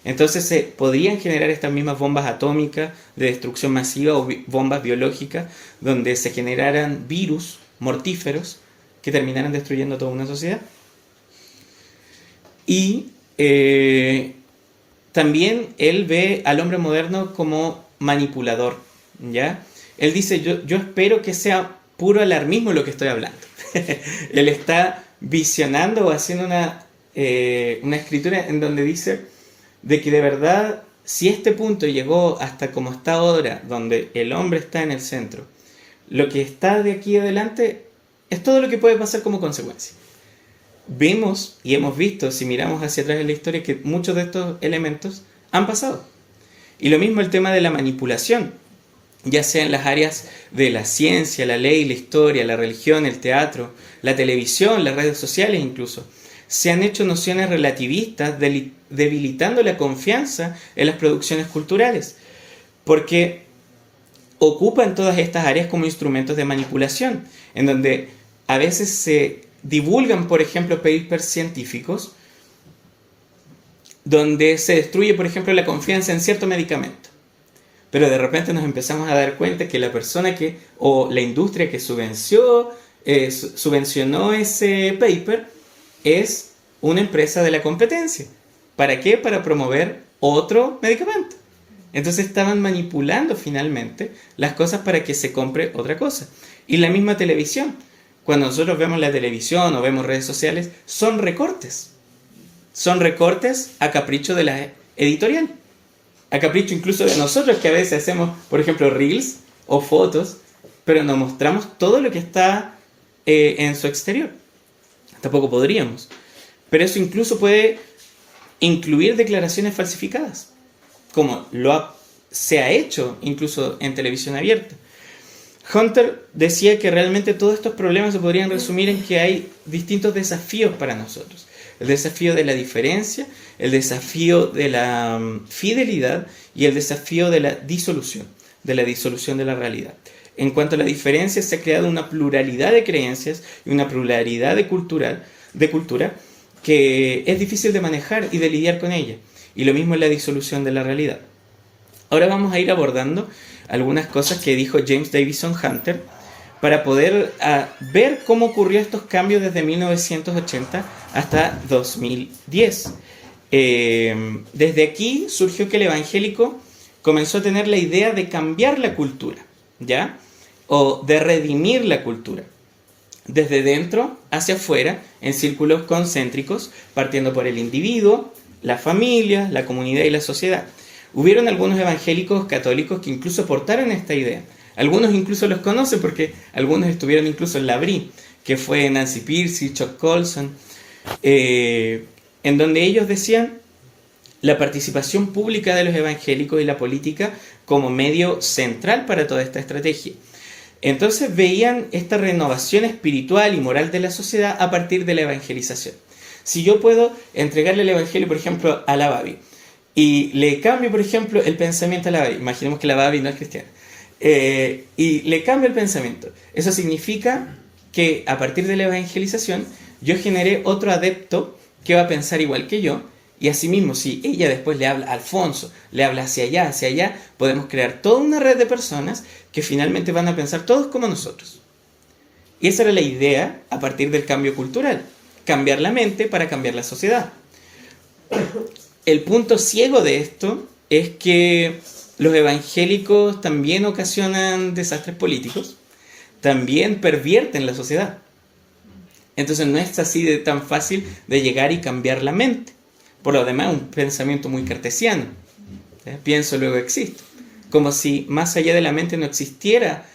Entonces se podrían generar estas mismas bombas atómicas de destrucción masiva o bombas biológicas donde se generaran virus mortíferos que terminaran destruyendo toda una sociedad. Y también él ve al hombre moderno como manipulador, ¿ya? Él dice, yo espero que sea puro alarmismo lo que estoy hablando. Él está visionando o haciendo una escritura en donde dice de que de verdad, si este punto llegó hasta como está ahora, donde el hombre está en el centro, lo que está de aquí adelante es todo lo que puede pasar como consecuencia. Vemos y hemos visto, si miramos hacia atrás en la historia, que muchos de estos elementos han pasado. Y lo mismo el tema de la manipulación, ya sea en las áreas de la ciencia, la ley, la historia, la religión, el teatro, la televisión, las redes sociales incluso. Se han hecho nociones relativistas debilitando la confianza en las producciones culturales, porque ocupan todas estas áreas como instrumentos de manipulación, en donde a veces se divulgan, por ejemplo, papers científicos, donde se destruye, por ejemplo, la confianza en cierto medicamento. Pero de repente nos empezamos a dar cuenta que la persona o la industria que subvencionó ese paper es una empresa de la competencia. ¿Para qué? Para promover otro medicamento. Entonces estaban manipulando finalmente las cosas para que se compre otra cosa. Y la misma televisión. Cuando nosotros vemos la televisión o vemos redes sociales, son recortes. Son recortes a capricho de la editorial. A capricho incluso de nosotros, que a veces hacemos, por ejemplo, reels o fotos, pero no mostramos todo lo que está en su exterior. Tampoco podríamos. Pero eso incluso puede incluir declaraciones falsificadas, como se ha hecho incluso en televisión abierta. Hunter decía que realmente todos estos problemas se podrían resumir en que hay distintos desafíos para nosotros. El desafío de la diferencia, el desafío de la fidelidad y el desafío de la disolución de la realidad. En cuanto a la diferencia, se ha creado una pluralidad de creencias y una pluralidad de cultura que es difícil de manejar y de lidiar con ella. Y lo mismo es la disolución de la realidad. Ahora vamos a ir abordando algunas cosas que dijo James Davison Hunter para poder ver cómo ocurrió estos cambios desde 1980 hasta 2010. Desde aquí surgió que el evangélico comenzó a tener la idea de cambiar la cultura, ¿ya? O de redimir la cultura. Desde dentro hacia afuera, en círculos concéntricos, partiendo por el individuo, la familia, la comunidad y la sociedad. Hubieron algunos evangélicos católicos que incluso aportaron esta idea, Algunos incluso los conocen porque algunos estuvieron incluso en L'Abri, que fue Nancy Pearcey, Chuck Colson, en donde ellos decían la participación pública de los evangélicos y la política como medio central para toda esta estrategia. Entonces veían esta renovación espiritual y moral de la sociedad a partir de la evangelización. Si yo puedo entregarle el evangelio, por ejemplo, a la Babi, y le cambio, por ejemplo, el pensamiento a la Babi, imaginemos que la Babi no es cristiana, y le cambio el pensamiento, eso significa que a partir de la evangelización yo generé otro adepto que va a pensar igual que yo, y asimismo, si ella después le habla a Alfonso, le habla hacia allá, podemos crear toda una red de personas que finalmente van a pensar todos como nosotros. Y esa era la idea a partir del cambio cultural, cambiar la mente para cambiar la sociedad. El punto ciego de esto es que los evangélicos también ocasionan desastres políticos, también pervierten la sociedad. Entonces no es así de tan fácil de llegar y cambiar la mente. Por lo demás, un pensamiento muy cartesiano. Pienso, luego existo. Como si más allá de la mente no existiera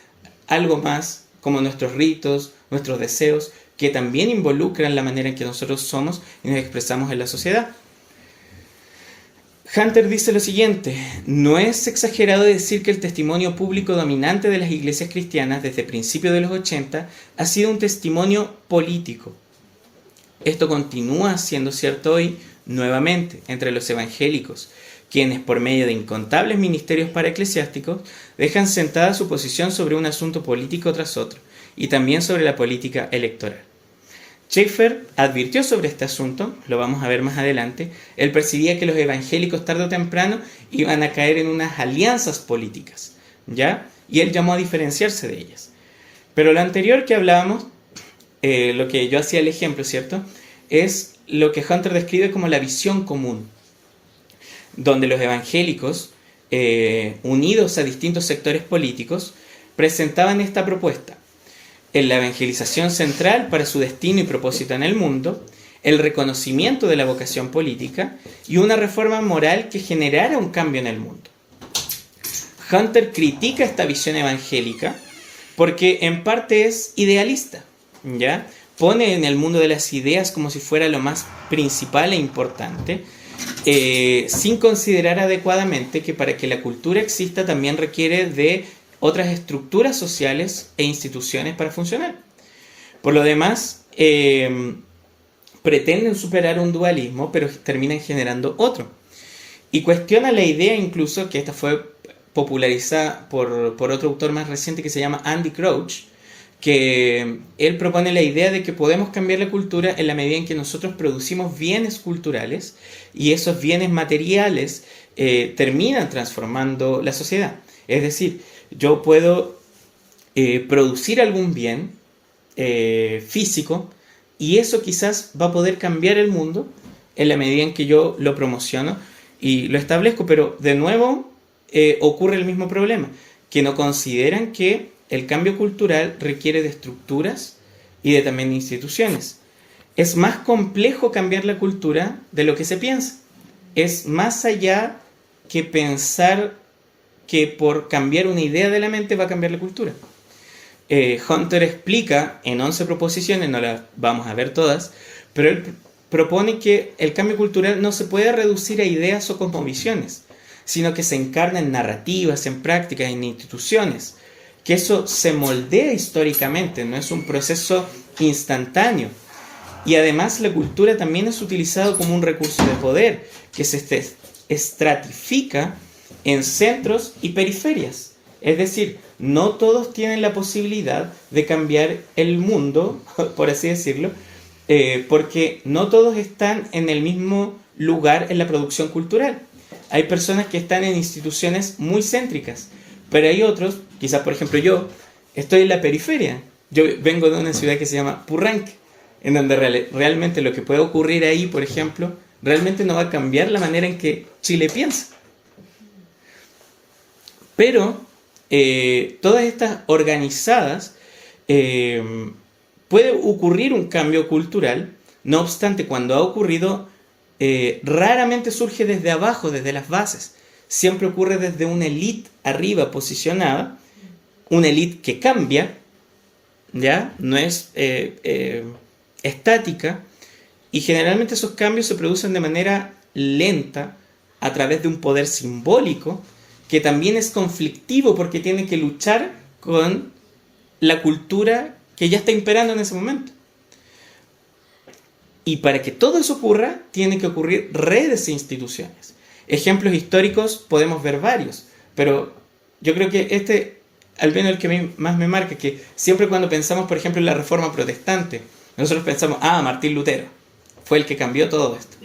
algo más, como nuestros ritos, nuestros deseos, que también involucran la manera en que nosotros somos y nos expresamos en la sociedad. Hunter dice lo siguiente: no es exagerado decir que el testimonio público dominante de las iglesias cristianas desde principios de los 80 ha sido un testimonio político. Esto continúa siendo cierto hoy nuevamente entre los evangélicos, quienes por medio de incontables ministerios paraeclesiásticos dejan sentada su posición sobre un asunto político tras otro, y también sobre la política electoral. Schaeffer advirtió sobre este asunto, lo vamos a ver más adelante. Él percibía que los evangélicos tarde o temprano iban a caer en unas alianzas políticas, ¿ya? Y él llamó a diferenciarse de ellas. Pero lo anterior que hablábamos, lo que yo hacía el ejemplo, ¿cierto?, es lo que Hunter describe como la visión común, donde los evangélicos, unidos a distintos sectores políticos, presentaban esta propuesta: en la evangelización central para su destino y propósito en el mundo, el reconocimiento de la vocación política y una reforma moral que generara un cambio en el mundo. Hunter critica esta visión evangélica porque en parte es idealista, ¿ya? Pone en el mundo de las ideas como si fuera lo más principal e importante, sin considerar adecuadamente que para que la cultura exista también requiere de otras estructuras sociales e instituciones para funcionar. Por lo demás, pretenden superar un dualismo, pero terminan generando otro. Y cuestiona la idea incluso, que esta fue popularizada por otro autor más reciente que se llama Andy Crouch, que él propone la idea de que podemos cambiar la cultura en la medida en que nosotros producimos bienes culturales y esos bienes materiales terminan transformando la sociedad. Es decir, yo puedo producir algún bien físico y eso quizás va a poder cambiar el mundo en la medida en que yo lo promociono y lo establezco, pero de nuevo ocurre el mismo problema, que no consideran que el cambio cultural requiere de estructuras y de también instituciones. Es más complejo cambiar la cultura de lo que se piensa. Es más allá que pensar que por cambiar una idea de la mente va a cambiar la cultura. Hunter explica en 11 proposiciones, no las vamos a ver todas, pero él propone que el cambio cultural no se puede reducir a ideas o cosmovisiones, sino que se encarna en narrativas, en prácticas, en instituciones, que eso se moldea históricamente, no es un proceso instantáneo. Y además la cultura también es utilizado como un recurso de poder, que se estratifica en centros y periferias. Es decir, no todos tienen la posibilidad de cambiar el mundo, por así decirlo, porque no todos están en el mismo lugar en la producción cultural. Hay personas que están en instituciones muy céntricas, pero hay otros, quizás por ejemplo yo, estoy en la periferia. Yo vengo de una ciudad que se llama Purranque, en donde realmente lo que puede ocurrir ahí, por ejemplo, realmente no va a cambiar la manera en que Chile piensa. Pero todas estas organizadas, puede ocurrir un cambio cultural, no obstante, cuando ha ocurrido, raramente surge desde abajo, desde las bases. Siempre ocurre desde una élite arriba posicionada una élite que cambia, ¿ya? No es estática, y generalmente esos cambios se producen de manera lenta a través de un poder simbólico que también es conflictivo porque tiene que luchar con la cultura que ya está imperando en ese momento. Y para que todo eso ocurra, tienen que ocurrir redes e instituciones. Ejemplos históricos podemos ver varios, pero yo creo que al menos el que a mí más me marca, que siempre cuando pensamos, por ejemplo, en la Reforma Protestante, nosotros pensamos, Martín Lutero fue el que cambió todo esto.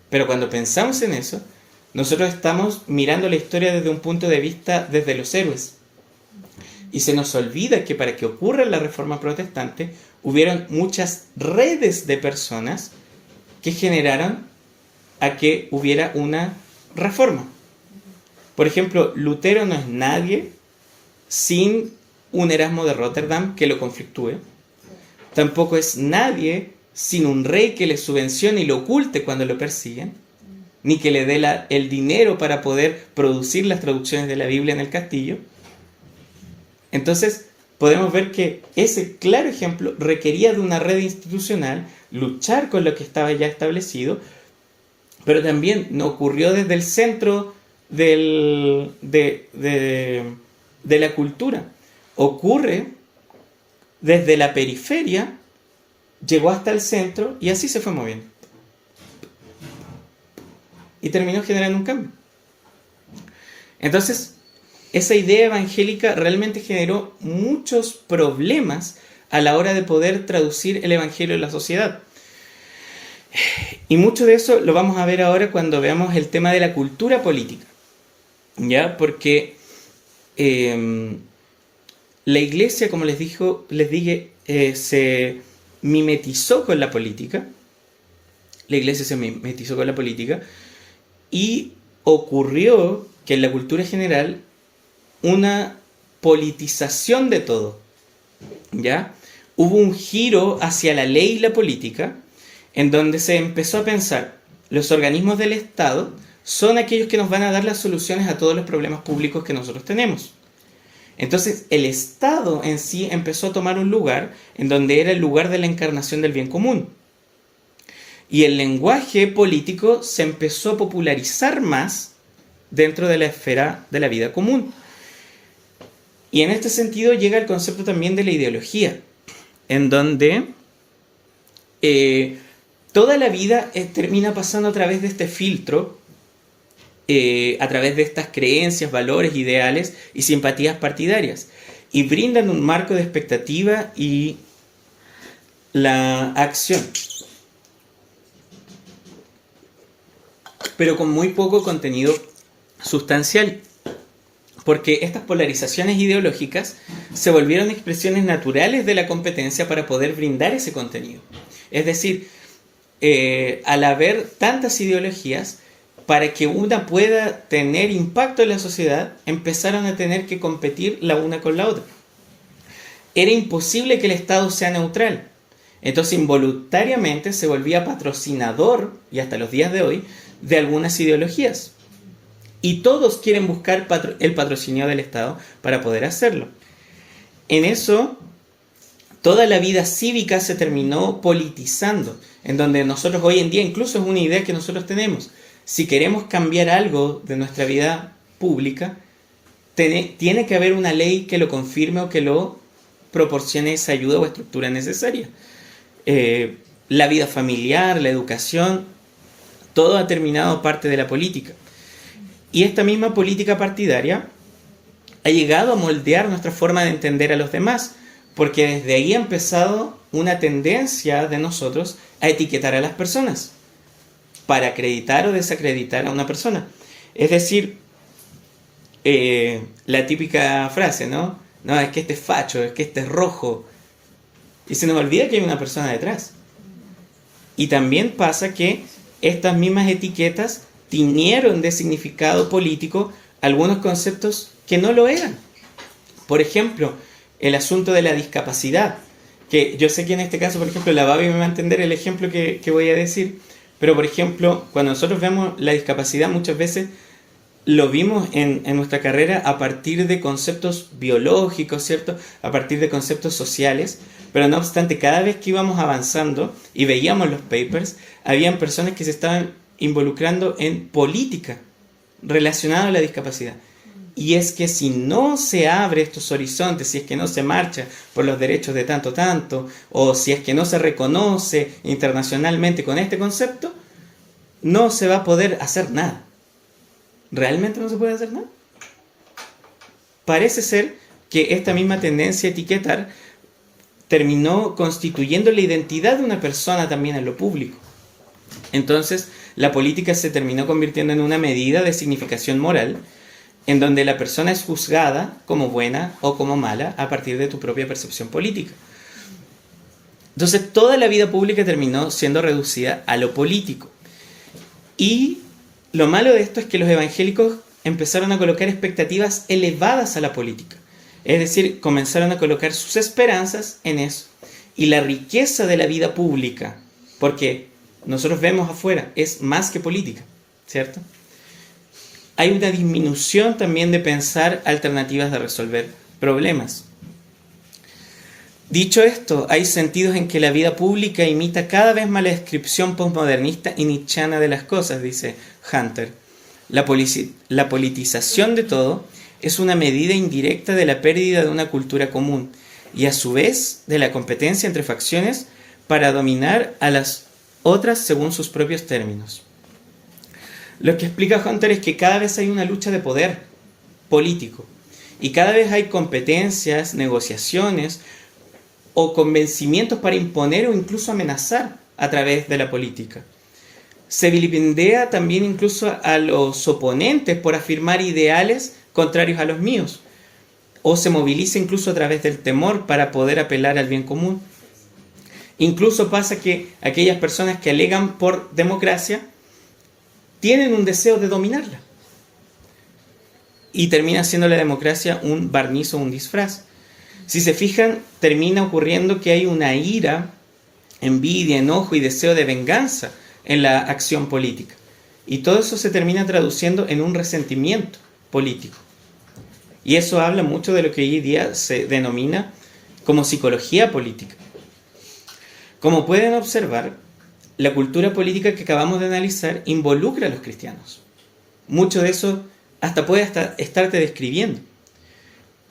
Pero cuando pensamos en eso, nosotros estamos mirando la historia desde un punto de vista desde los héroes. Y se nos olvida que para que ocurra la Reforma Protestante, hubieron muchas redes de personas que generaron a que hubiera una reforma. Por ejemplo, Lutero no es nadie sin un Erasmo de Rotterdam que lo conflictúe. Tampoco es nadie sin un rey que le subvencione y lo oculte cuando lo persiguen, ni que le dé el dinero para poder producir las traducciones de la Biblia en el castillo. Entonces, podemos ver que ese claro ejemplo requería de una red institucional, luchar con lo que estaba ya establecido, pero también no ocurrió desde el centro de la cultura. Ocurre desde la periferia, llegó hasta el centro y así se fue moviendo. Y terminó generando un cambio. Entonces, esa idea evangélica realmente generó muchos problemas a la hora de poder traducir el evangelio en la sociedad. Y mucho de eso lo vamos a ver ahora cuando veamos el tema de la cultura política. ¿Ya? Porque la iglesia, como les dije, se mimetizó con la política. La iglesia se mimetizó con la política y ocurrió que en la cultura general una politización de todo, ¿ya? Hubo un giro hacia la ley y la política, en donde se empezó a pensar, los organismos del Estado son aquellos que nos van a dar las soluciones a todos los problemas públicos que nosotros tenemos. Entonces, el Estado en sí empezó a tomar un lugar en donde era el lugar de la encarnación del bien común. Y el lenguaje político se empezó a popularizar más dentro de la esfera de la vida común. Y en este sentido llega el concepto también de la ideología, en donde toda la vida termina pasando a través de este filtro, a través de estas creencias, valores, ideales y simpatías partidarias, y brindan un marco de expectativa y la acción, pero con muy poco contenido sustancial, porque estas polarizaciones ideológicas se volvieron expresiones naturales de la competencia para poder brindar ese contenido. Es decir, al haber tantas ideologías, para que una pueda tener impacto en la sociedad, empezaron a tener que competir la una con la otra. Era imposible que el Estado sea neutral. Entonces, involuntariamente se volvía patrocinador, y hasta los días de hoy, de algunas ideologías. Y todos quieren buscar el patrocinio del Estado para poder hacerlo. En eso, toda la vida cívica se terminó politizando, en donde nosotros hoy en día, incluso es una idea que nosotros tenemos, si queremos cambiar algo de nuestra vida pública, tiene que haber una ley que lo confirme o que lo proporcione esa ayuda o estructura necesaria. La vida familiar, la educación, todo ha terminado parte de la política. Y esta misma política partidaria ha llegado a moldear nuestra forma de entender a los demás, porque desde ahí ha empezado una tendencia de nosotros a etiquetar a las personas, para acreditar o desacreditar a una persona. Es decir, la típica frase, ¿no? No, es que este es facho, es que este es rojo. Y se nos olvida que hay una persona detrás. Y también pasa que estas mismas etiquetas tiñeron de significado político algunos conceptos que no lo eran. Por ejemplo, el asunto de la discapacidad, que yo sé que en este caso, por ejemplo, la Babi me va a entender el ejemplo que voy a decir, pero por ejemplo, cuando nosotros vemos la discapacidad, muchas veces lo vimos en nuestra carrera a partir de conceptos biológicos, ¿cierto? A partir de conceptos sociales, pero no obstante, cada vez que íbamos avanzando y veíamos los papers, habían personas que se estaban involucrando en política relacionada a la discapacidad. Y es que si no se abre estos horizontes, si es que no se marcha por los derechos de tanto, o si es que no se reconoce internacionalmente con este concepto, no se va a poder hacer nada. ¿Realmente no se puede hacer nada? Parece ser que esta misma tendencia a etiquetar terminó constituyendo la identidad de una persona también en lo público. Entonces, la política se terminó convirtiendo en una medida de significación moral, en donde la persona es juzgada como buena o como mala a partir de tu propia percepción política. Entonces, toda la vida pública terminó siendo reducida a lo político. Y lo malo de esto es que los evangélicos empezaron a colocar expectativas elevadas a la política. Es decir, comenzaron a colocar sus esperanzas en eso. Y la riqueza de la vida pública, porque nosotros vemos afuera, es más que política, ¿cierto? Hay una disminución también de pensar alternativas de resolver problemas. Dicho esto, hay sentidos en que la vida pública imita cada vez más la descripción postmodernista y nietzscheana de las cosas, dice Hunter. La politización de todo es una medida indirecta de la pérdida de una cultura común y a su vez de la competencia entre facciones para dominar a las otras según sus propios términos. Lo que explica Hunter es que cada vez hay una lucha de poder político y cada vez hay competencias, negociaciones o convencimientos para imponer o incluso amenazar a través de la política. Se vilipendea también incluso a los oponentes por afirmar ideales contrarios a los míos, o se moviliza incluso a través del temor para poder apelar al bien común. Incluso pasa que aquellas personas que alegan por democracia tienen un deseo de dominarla. Y termina siendo la democracia un barniz o un disfraz. Si se fijan, termina ocurriendo que hay una ira, envidia, enojo y deseo de venganza en la acción política. Y todo eso se termina traduciendo en un resentimiento político. Y eso habla mucho de lo que hoy día se denomina como psicología política. Como pueden observar, la cultura política que acabamos de analizar involucra a los cristianos. Mucho de eso hasta puede estarte describiendo.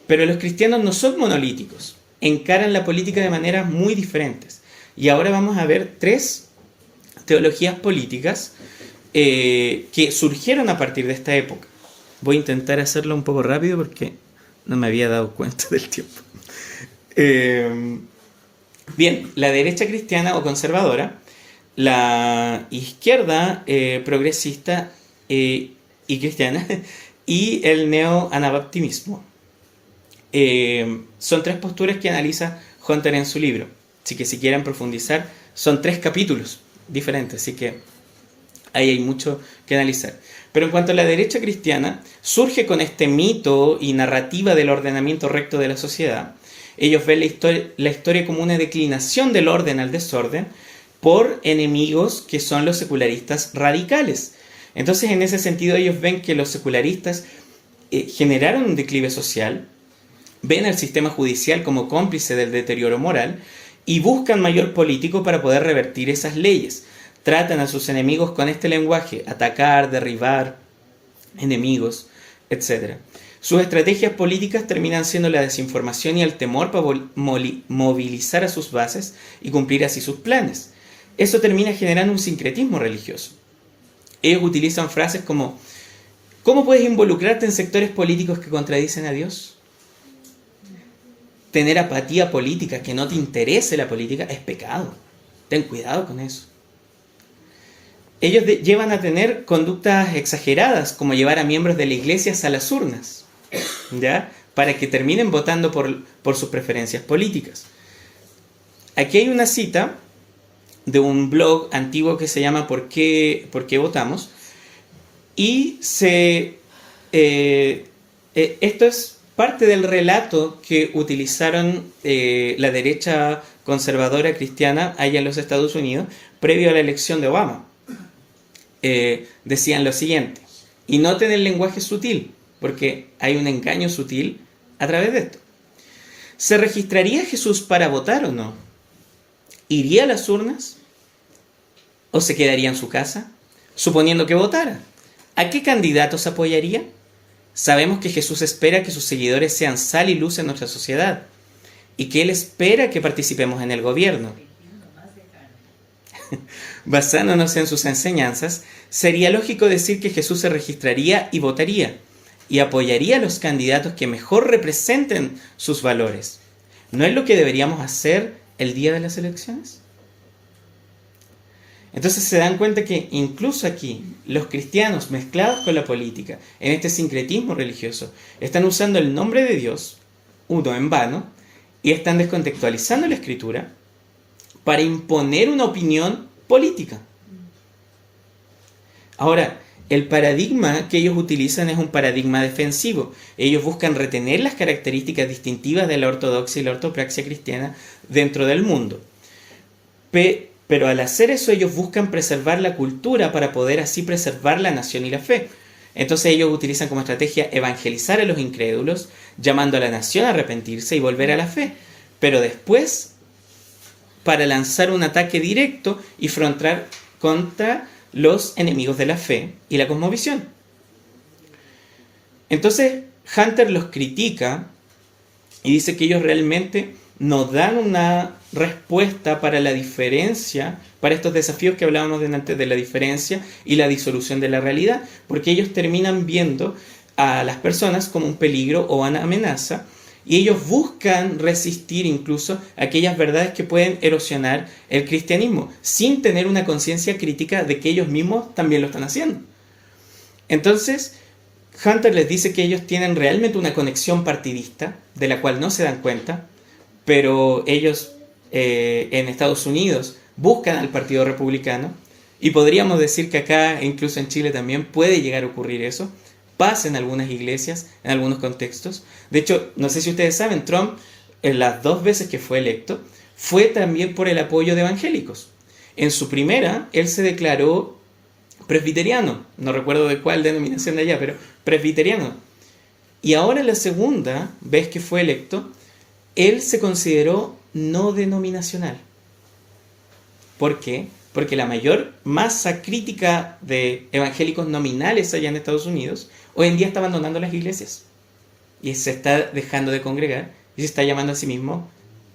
Pero los cristianos no son monolíticos, encaran la política de maneras muy diferentes. Y ahora vamos a ver 3 teologías políticas que surgieron a partir de esta época. Voy a intentar hacerlo un poco rápido porque no me había dado cuenta del tiempo. Bien, la derecha cristiana o conservadora, la izquierda progresista y cristiana y el neo-anabaptismo. Son 3 posturas que analiza Hunter en su libro. Así que si quieren profundizar, son 3 capítulos diferentes, así que ahí hay mucho que analizar. Pero en cuanto a la derecha cristiana, surge con este mito y narrativa del ordenamiento recto de la sociedad. Ellos ven la historia como una declinación del orden al desorden por enemigos que son los secularistas radicales. Entonces, en ese sentido, ellos ven que los secularistas generaron un declive social, ven al sistema judicial como cómplice del deterioro moral y buscan mayor político para poder revertir esas leyes. Tratan a sus enemigos con este lenguaje: atacar, derribar, enemigos, etc. Sus estrategias políticas terminan siendo la desinformación y el temor para movilizar a sus bases y cumplir así sus planes. Eso termina generando un sincretismo religioso. Ellos utilizan frases como: ¿cómo puedes involucrarte en sectores políticos que contradicen a Dios? Tener apatía política, que no te interese la política, es pecado. Ten cuidado con eso. Ellos llevan a tener conductas exageradas, como llevar a miembros de la iglesia a las urnas, ¿ya? Para que terminen votando por sus preferencias políticas. Aquí hay una cita de un blog antiguo que se llama ¿Por qué votamos? Y esto es parte del relato que utilizaron la derecha conservadora cristiana allá en los Estados Unidos previo a la elección de Obama. Decían lo siguiente: Y noten el lenguaje sutil, porque hay un engaño sutil a través de esto. ¿Se registraría Jesús para votar o no? ¿Iría a las urnas? ¿O se quedaría en su casa? Suponiendo que votara, ¿a qué candidatos apoyaría? Sabemos que Jesús espera que sus seguidores sean sal y luz en nuestra sociedad y que Él espera que participemos en el gobierno. Basándonos en sus enseñanzas, sería lógico decir que Jesús se registraría y votaría y apoyaría a los candidatos que mejor representen sus valores. ¿No es lo que deberíamos hacer el día de las elecciones? Entonces se dan cuenta que incluso aquí los cristianos mezclados con la política, en este sincretismo religioso, están usando el nombre de Dios, uno en vano, y están descontextualizando la Escritura para imponer una opinión política. Ahora, el paradigma que ellos utilizan es un paradigma defensivo. Ellos buscan retener las características distintivas de la ortodoxia y la ortopraxia cristiana dentro del mundo. Pero al hacer eso ellos buscan preservar la cultura para poder así preservar la nación y la fe. Entonces ellos utilizan como estrategia evangelizar a los incrédulos, llamando a la nación a arrepentirse y volver a la fe. Pero después, para lanzar un ataque directo y frontar contra los enemigos de la fe y la cosmovisión. Entonces Hunter los critica y dice que ellos realmente no dan una respuesta para la diferencia, para estos desafíos que hablábamos antes de la diferencia y la disolución de la realidad, porque ellos terminan viendo a las personas como un peligro o una amenaza, y ellos buscan resistir incluso aquellas verdades que pueden erosionar el cristianismo, sin tener una conciencia crítica de que ellos mismos también lo están haciendo. Entonces, Hunter les dice que ellos tienen realmente una conexión partidista, de la cual no se dan cuenta, pero ellos en Estados Unidos buscan al Partido Republicano, y podríamos decir que acá, incluso en Chile también, puede llegar a ocurrir eso. Pasa en algunas iglesias, en algunos contextos. De hecho, no sé si ustedes saben, Trump, en las 2 veces que fue electo, fue también por el apoyo de evangélicos. En su primera, él se declaró presbiteriano, no recuerdo de cuál denominación de allá, pero presbiteriano. Y ahora en la segunda vez que fue electo, él se consideró no denominacional. ¿Por qué? Porque la mayor masa crítica de evangélicos nominales allá en Estados Unidos hoy en día está abandonando las iglesias y se está dejando de congregar y se está llamando a sí mismo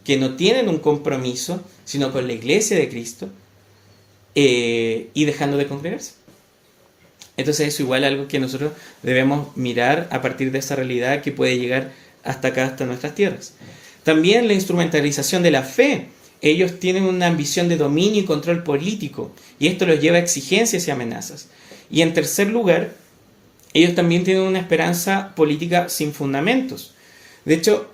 que no tienen un compromiso sino con la iglesia de Cristo y dejando de congregarse. Entonces eso igual es algo que nosotros debemos mirar a partir de esa realidad que puede llegar hasta acá, hasta nuestras tierras. También la instrumentalización de la fe. Ellos tienen una ambición de dominio y control político, y esto los lleva a exigencias y amenazas. Y en tercer lugar, ellos también tienen una esperanza política sin fundamentos. De hecho,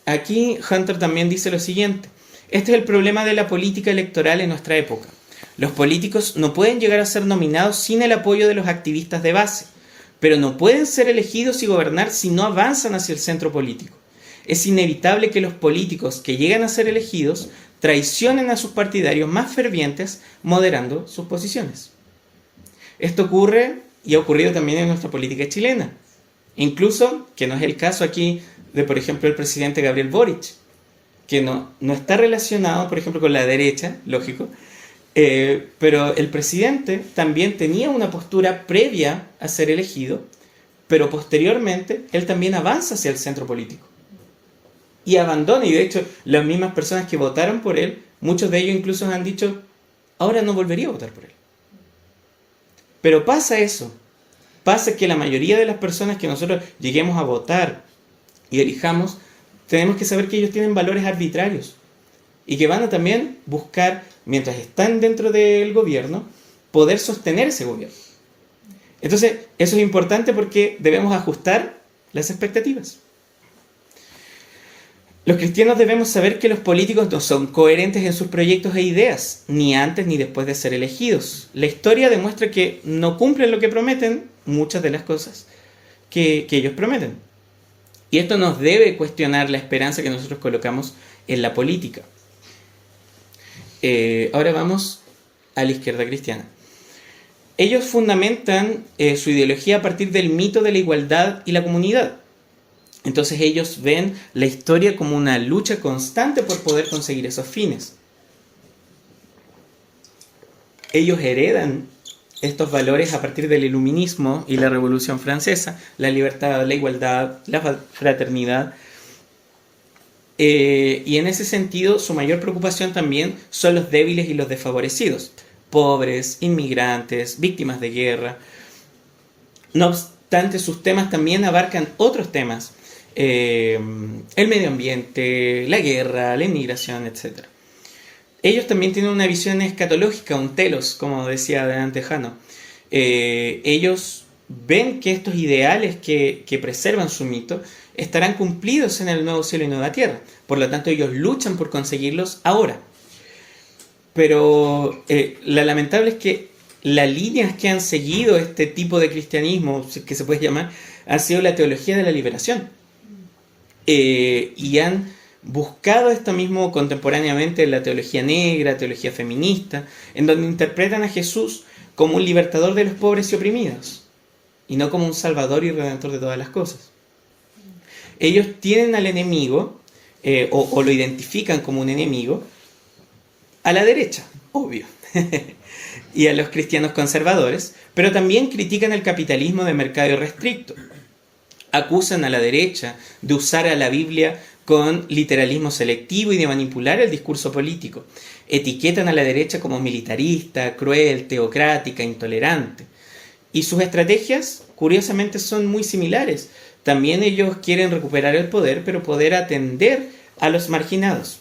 aquí Hunter también dice lo siguiente: este es el problema de la política electoral en nuestra época. Los políticos no pueden llegar a ser nominados sin el apoyo de los activistas de base, pero no pueden ser elegidos y gobernar si no avanzan hacia el centro político. Es inevitable que los políticos que llegan a ser elegidos traicionen a sus partidarios más fervientes, moderando sus posiciones. Esto ocurre y ha ocurrido también en nuestra política chilena. Incluso, que no es el caso aquí de, por ejemplo, el presidente Gabriel Boric, que no está relacionado, por ejemplo, con la derecha, lógico, pero el presidente también tenía una postura previa a ser elegido, pero posteriormente él también avanza hacia el centro político. Y abandona, y de hecho las mismas personas que votaron por él, muchos de ellos incluso han dicho, ahora no volvería a votar por él. Pero pasa eso, pasa que la mayoría de las personas que nosotros lleguemos a votar y elijamos, tenemos que saber que ellos tienen valores arbitrarios y que van a también buscar, mientras están dentro del gobierno, poder sostener ese gobierno. Entonces, eso es importante porque debemos ajustar las expectativas. Los cristianos debemos saber que los políticos no son coherentes en sus proyectos e ideas, ni antes ni después de ser elegidos. La historia demuestra que no cumplen lo que prometen, muchas de las cosas que ellos prometen. Y esto nos debe cuestionar la esperanza que nosotros colocamos en la política. Ahora vamos a la izquierda cristiana. ellos fundamentan su ideología a partir del mito de la igualdad y la comunidad. Entonces ellos ven la historia como una lucha constante por poder conseguir esos fines. Ellos heredan estos valores a partir del iluminismo y la Revolución Francesa, la libertad, la igualdad, la fraternidad. Y en ese sentido, su mayor preocupación también son los débiles y los desfavorecidos, pobres, inmigrantes, víctimas de guerra. No obstante, sus temas también abarcan otros temas, el medio ambiente, la guerra, la inmigración, etc. Ellos también tienen una visión escatológica, un telos, como decía antes Jano. Ellos ven que estos ideales que preservan su mito estarán cumplidos en el nuevo cielo y nueva tierra. Por lo tanto, ellos luchan por conseguirlos ahora. Pero la lamentable es que las líneas que han seguido este tipo de cristianismo, que se puede llamar, ha sido la teología de la liberación. Y han buscado esto mismo contemporáneamente en la teología negra, teología feminista, en donde interpretan a Jesús como un libertador de los pobres y oprimidos, y no como un salvador y redentor de todas las cosas. Ellos tienen al enemigo, o lo identifican como un enemigo, a la derecha, obvio, y a los cristianos conservadores, pero también critican el capitalismo de mercado irrestricto. Acusan a la derecha de usar a la Biblia con literalismo selectivo y de manipular el discurso político. Etiquetan a la derecha como militarista, cruel, teocrática, intolerante. Y sus estrategias, curiosamente, son muy similares. También ellos quieren recuperar el poder, pero poder atender a los marginados.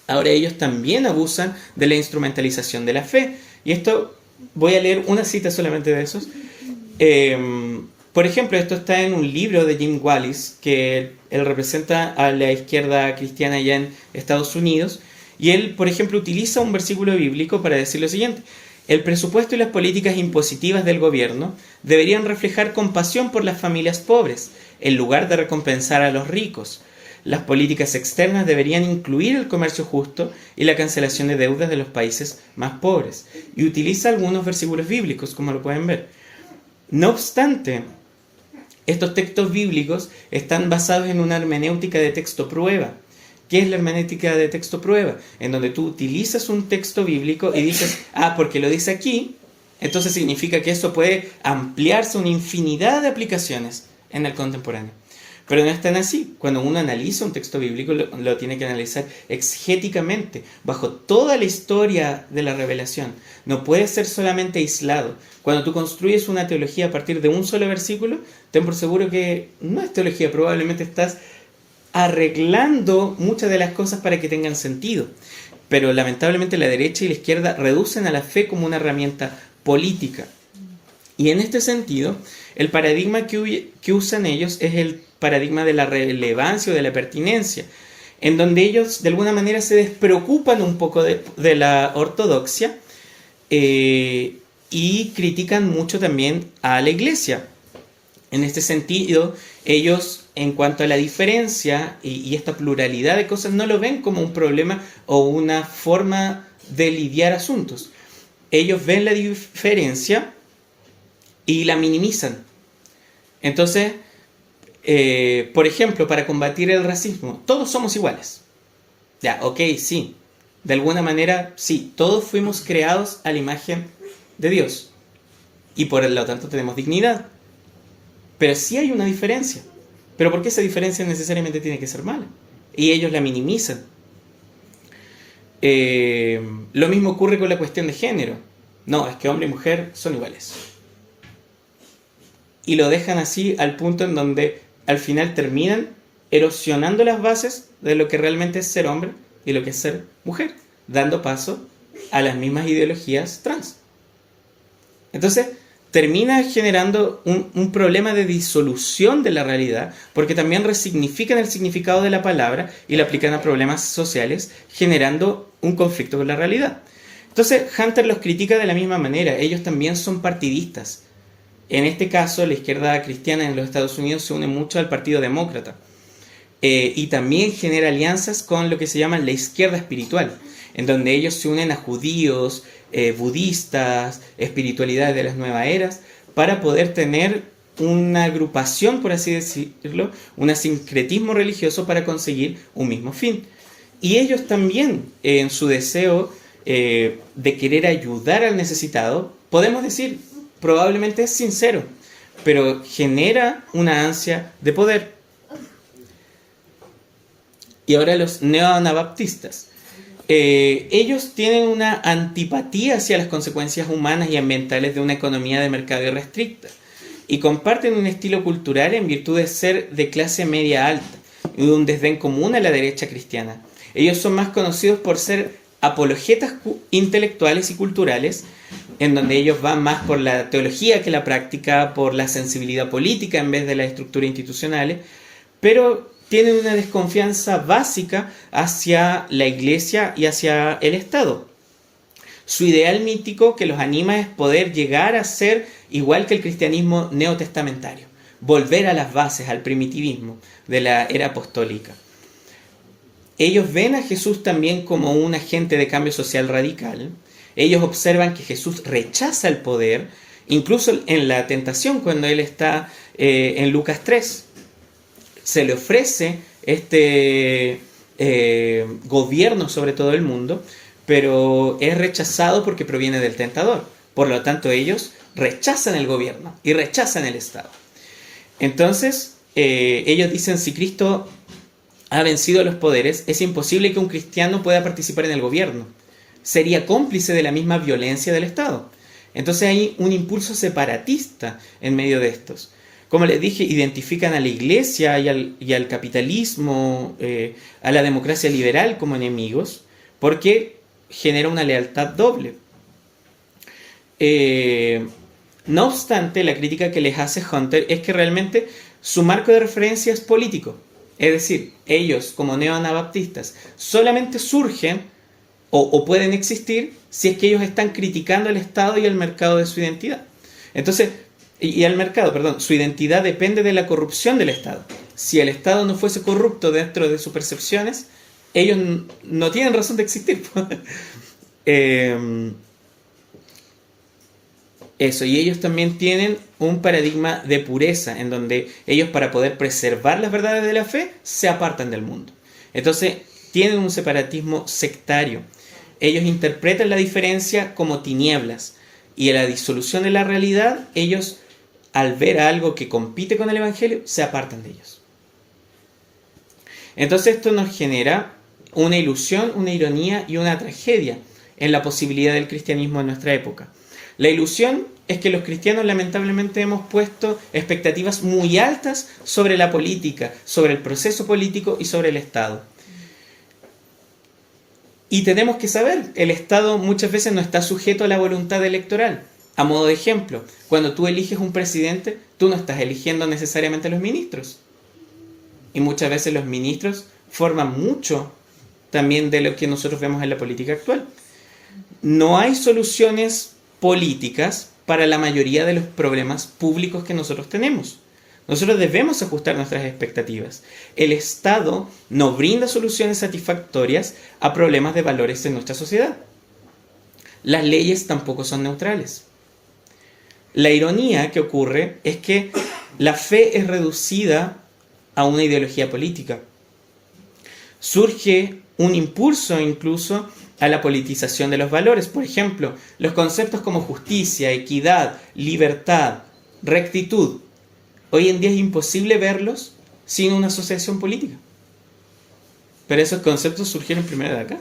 Ahora ellos también abusan de la instrumentalización de la fe. Y esto, voy a leer una cita solamente de esos. Por ejemplo, esto está en un libro de Jim Wallis, que él representa a la izquierda cristiana allá en Estados Unidos, y él, por ejemplo, utiliza un versículo bíblico para decir lo siguiente: el presupuesto y las políticas impositivas del gobierno deberían reflejar compasión por las familias pobres, en lugar de recompensar a los ricos. Las políticas externas deberían incluir el comercio justo y la cancelación de deudas de los países más pobres. Y utiliza algunos versículos bíblicos, como lo pueden ver. No obstante, estos textos bíblicos están basados en una hermenéutica de texto prueba. ¿Qué es la hermenéutica de texto prueba? En donde tú utilizas un texto bíblico y dices, porque lo dice aquí, entonces significa que eso puede ampliarse a una infinidad de aplicaciones en el contemporáneo. Pero no es tan así. Cuando uno analiza un texto bíblico, lo tiene que analizar exegéticamente, bajo toda la historia de la revelación. No puede ser solamente aislado. Cuando tú construyes una teología a partir de un solo versículo, ten por seguro que no es teología, probablemente estás arreglando muchas de las cosas para que tengan sentido. Pero lamentablemente la derecha y la izquierda reducen a la fe como una herramienta política. Y en este sentido, el paradigma que usan ellos es el paradigma de la relevancia o de la pertinencia, en donde ellos de alguna manera se despreocupan un poco de la ortodoxia y critican mucho también a la iglesia. En este sentido, ellos, en cuanto a la diferencia y esta pluralidad de cosas, no lo ven como un problema o una forma de lidiar asuntos. Ellos ven la diferencia y la minimizan. Entonces, por ejemplo, para combatir el racismo, todos somos iguales. Ya, ok, sí. De alguna manera, sí, todos fuimos creados a la imagen de Dios. Y por lo tanto tenemos dignidad. Pero sí hay una diferencia. Pero ¿por qué esa diferencia necesariamente tiene que ser mala? Y ellos la minimizan. Lo mismo ocurre con la cuestión de género. No, es que hombre y mujer son iguales. Y lo dejan así al punto en donde al final terminan erosionando las bases de lo que realmente es ser hombre y lo que es ser mujer, dando paso a las mismas ideologías trans. Entonces, termina generando un problema de disolución de la realidad, porque también resignifican el significado de la palabra y lo aplican a problemas sociales, generando un conflicto con la realidad. Entonces, Hunter los critica de la misma manera. Ellos también son partidistas. En este caso, la izquierda cristiana en los Estados Unidos se une mucho al Partido Demócrata y también genera alianzas con lo que se llama la izquierda espiritual. en donde ellos se unen a judíos, budistas, espiritualidades de las nuevas eras, para poder tener una agrupación, por así decirlo, un sincretismo religioso para conseguir un mismo fin. Y ellos también, en su deseo de querer ayudar al necesitado, podemos decir, probablemente es sincero, pero genera una ansia de poder. Y ahora los neoanabaptistas. Ellos tienen una antipatía hacia las consecuencias humanas y ambientales de una economía de mercado irrestricta y comparten un estilo cultural en virtud de ser de clase media alta y un desdén común a la derecha cristiana. Ellos son más conocidos por ser apologetas intelectuales y culturales, en donde ellos van más por la teología que la práctica, por la sensibilidad política en vez de las estructuras institucionales, pero tienen una desconfianza básica hacia la Iglesia y hacia el Estado. Su ideal mítico que los anima es poder llegar a ser igual que el cristianismo neotestamentario, volver a las bases, al primitivismo de la era apostólica. Ellos ven a Jesús también como un agente de cambio social radical. Ellos observan que Jesús rechaza el poder, incluso en la tentación cuando Él está en Lucas 3. Se le ofrece este gobierno sobre todo el mundo, pero es rechazado porque proviene del tentador. Por lo tanto, ellos rechazan el gobierno y rechazan el Estado. Entonces, ellos dicen, si Cristo ha vencido los poderes, es imposible que un cristiano pueda participar en el gobierno. Sería cómplice de la misma violencia del Estado. Entonces hay un impulso separatista en medio de estos. Como les dije, identifican a la Iglesia y al capitalismo, a la democracia liberal como enemigos, porque genera una lealtad doble. No obstante, la crítica que les hace Hunter es que realmente su marco de referencia es político. Es decir, ellos como neoanabaptistas solamente surgen o pueden existir si es que ellos están criticando al Estado y al mercado de su identidad. Entonces, su identidad depende de la corrupción del Estado. Si el Estado no fuese corrupto dentro de sus percepciones, ellos no tienen razón de existir. Eso, y ellos también tienen un paradigma de pureza, en donde ellos, para poder preservar las verdades de la fe, se apartan del mundo. Entonces, tienen un separatismo sectario. Ellos interpretan la diferencia como tinieblas, y en la disolución de la realidad, ellos, al ver algo que compite con el Evangelio, se apartan de ellos. Entonces, esto nos genera una ilusión, una ironía y una tragedia en la posibilidad del cristianismo en nuestra época. La ilusión es que los cristianos lamentablemente hemos puesto expectativas muy altas sobre la política, sobre el proceso político y sobre el Estado. Y tenemos que saber, el Estado muchas veces no está sujeto a la voluntad electoral. A modo de ejemplo, cuando tú eliges un presidente, tú no estás eligiendo necesariamente a los ministros. Y muchas veces los ministros forman mucho también de lo que nosotros vemos en la política actual. No hay soluciones políticas para la mayoría de los problemas públicos que nosotros tenemos. Nosotros debemos ajustar nuestras expectativas. El Estado no brinda soluciones satisfactorias a problemas de valores en nuestra sociedad. Las leyes tampoco son neutrales. La ironía que ocurre es que la fe es reducida a una ideología política. Surge un impulso incluso a la politización de los valores. Por ejemplo, los conceptos como justicia, equidad, libertad, rectitud. Hoy en día es imposible verlos sin una asociación política. Pero esos conceptos surgieron primero de acá.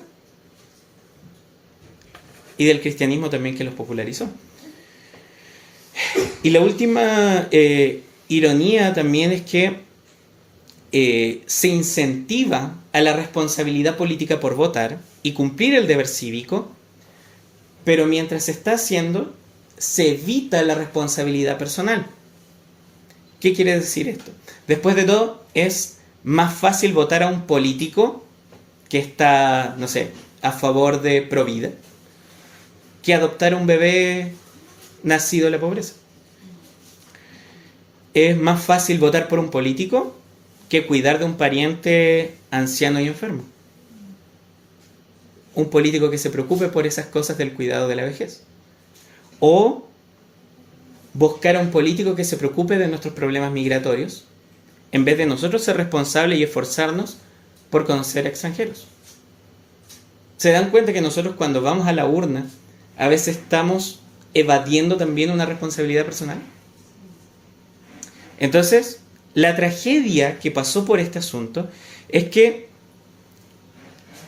Y del cristianismo también, que los popularizó. Y la última ironía también es que se incentiva a la responsabilidad política por votar y cumplir el deber cívico, pero mientras se está haciendo, se evita la responsabilidad personal. ¿Qué quiere decir esto? Después de todo, es más fácil votar a un político que está, no sé, a favor de Provida, que adoptar a un bebé nacido en la pobreza. Es más fácil votar por un político que cuidar de un pariente anciano y enfermo. un político que se preocupe por esas cosas del cuidado de la vejez. O buscar a un político que se preocupe de nuestros problemas migratorios, en vez de nosotros ser responsables y esforzarnos por conocer a extranjeros. ¿Se dan cuenta que nosotros cuando vamos a la urna a veces estamos evadiendo también una responsabilidad personal? Entonces, la tragedia que pasó por este asunto es que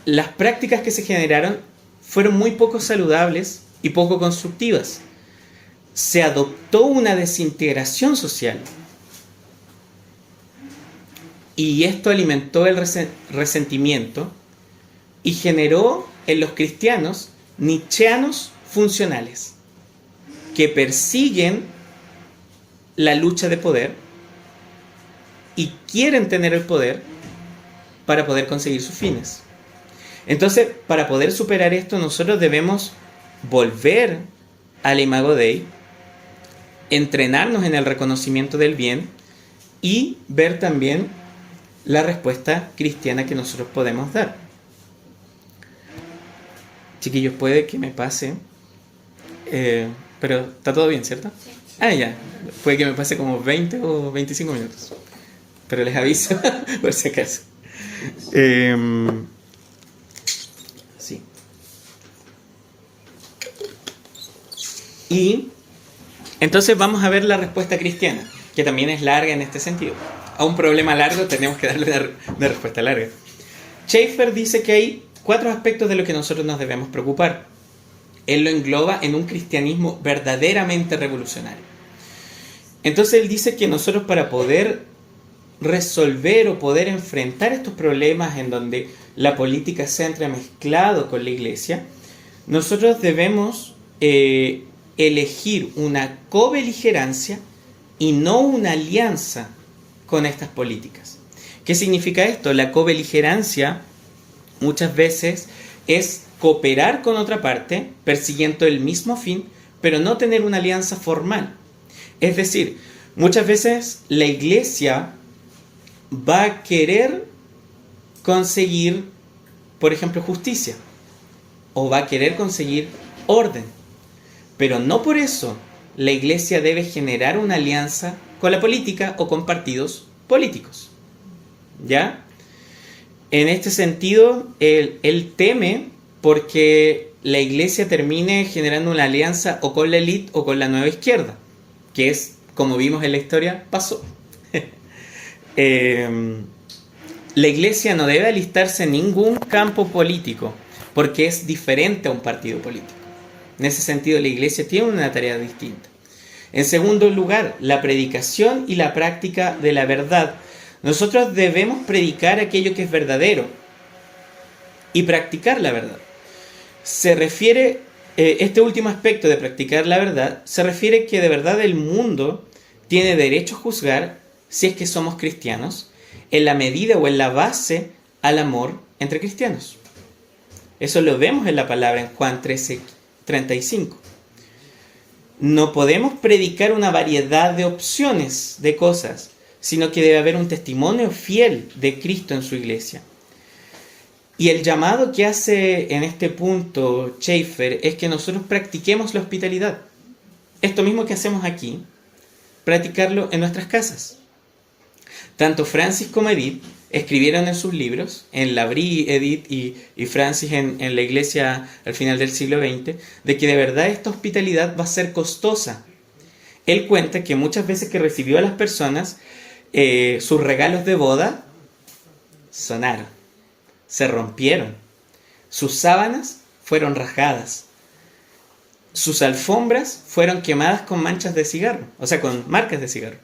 las prácticas que se generaron fueron muy poco saludables y poco constructivas. Se adoptó una desintegración social y esto alimentó el resentimiento y generó en los cristianos nietzscheanos funcionales que persiguen la lucha de poder y quieren tener el poder para poder conseguir sus fines. Entonces, para poder superar esto, nosotros debemos volver al Imago Dei, entrenarnos en el reconocimiento del bien y ver también la respuesta cristiana que nosotros podemos dar. Chiquillos, puede que me pase, pero está todo bien, ¿cierto? Sí. Ah, ya. Puede que me pase como 20 o 25 minutos. Pero les aviso por si acaso. Sí. Y entonces vamos a ver la respuesta cristiana, que también es larga en este sentido. A un problema largo tenemos que darle una respuesta larga. Schaeffer dice que hay 4 aspectos de los que nosotros nos debemos preocupar. Él lo engloba en un cristianismo verdaderamente revolucionario. Entonces él dice que nosotros, para poder resolver o poder enfrentar estos problemas en donde la política se ha entremezclado con la iglesia, nosotros debemos elegir una cobeligerancia y no una alianza con estas políticas. ¿Qué significa esto? La cobeligerancia muchas veces es cooperar con otra parte persiguiendo el mismo fin, pero no tener una alianza formal. Es decir, muchas veces la iglesia va a querer conseguir, por ejemplo, justicia, o va a querer conseguir orden, pero no por eso la iglesia debe generar una alianza con la política o con partidos políticos. ¿Ya? En este sentido, él teme porque la iglesia termine generando una alianza o con la élite o con la nueva izquierda, que es, como vimos en la historia, pasó. La iglesia no debe alistarse en ningún campo político porque es diferente a un partido político. En ese sentido, la iglesia tiene una tarea distinta. En segundo lugar, la predicación y la práctica de la verdad. Nosotros debemos predicar aquello que es verdadero y practicar la verdad. Se refiere, este último aspecto de practicar la verdad, se refiere que de verdad el mundo tiene derecho a juzgar si es que somos cristianos, en la medida o en la base al amor entre cristianos. Eso lo vemos en la palabra en Juan 13:35. No podemos predicar una variedad de opciones de cosas, sino que debe haber un testimonio fiel de Cristo en su iglesia. Y el llamado que hace en este punto Schaeffer es que nosotros practiquemos la hospitalidad. Esto mismo que hacemos aquí, practicarlo en nuestras casas. Tanto Francis como Edith escribieron en sus libros, en Labrie, Edith y Francis en la iglesia al final del siglo XX, de que de verdad esta hospitalidad va a ser costosa. Él cuenta que muchas veces que recibió a las personas, sus regalos de boda sonaron, se rompieron, sus sábanas fueron rajadas, sus alfombras fueron quemadas con manchas de cigarro, o sea, con marcas de cigarro.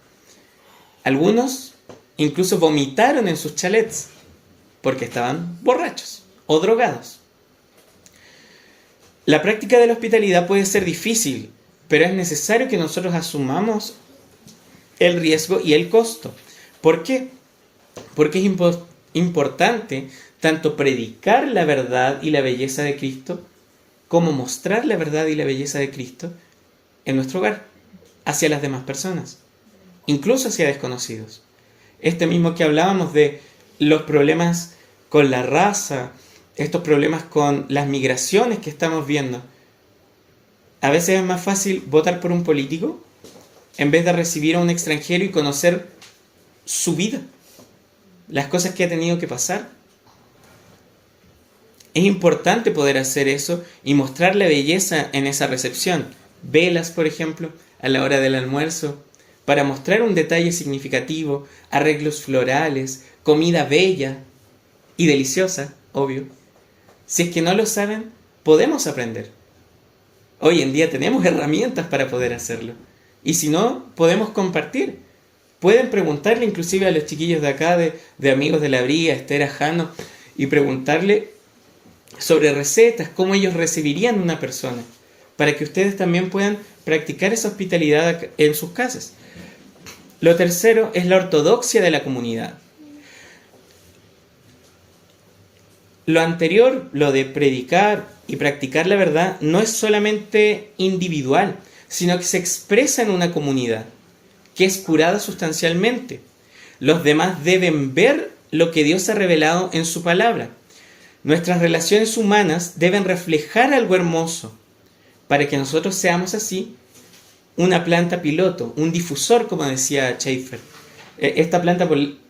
Algunos incluso vomitaron en sus chalets porque estaban borrachos o drogados. La práctica de la hospitalidad puede ser difícil, pero es necesario que nosotros asumamos el riesgo y el costo. ¿Por qué? Porque es importante tanto predicar la verdad y la belleza de Cristo como mostrar la verdad y la belleza de Cristo en nuestro hogar, hacia las demás personas, incluso hacia desconocidos. Este mismo que hablábamos de los problemas con la raza, estos problemas con las migraciones que estamos viendo. A veces es más fácil votar por un político en vez de recibir a un extranjero y conocer su vida, las cosas que ha tenido que pasar. Es importante poder hacer eso y mostrar la belleza en esa recepción. Velas, por ejemplo, a la hora del almuerzo, para mostrar un detalle significativo, arreglos florales, comida bella y deliciosa, obvio. Si es que no lo saben, podemos aprender. Hoy en día tenemos herramientas para poder hacerlo. Y si no, podemos compartir. Pueden preguntarle inclusive a los chiquillos de acá, de Amigos de la Bría, Esther, Jano, y preguntarle sobre recetas, cómo ellos recibirían una persona, para que ustedes también puedan practicar esa hospitalidad en sus casas. Lo tercero es la ortodoxia de la comunidad. Lo anterior, lo de predicar y practicar la verdad, no es solamente individual, sino que se expresa en una comunidad, que es curada sustancialmente. Los demás deben ver lo que Dios ha revelado en su palabra. Nuestras relaciones humanas deben reflejar algo hermoso, para que nosotros seamos así una planta piloto, un difusor, como decía Schaeffer. Esta planta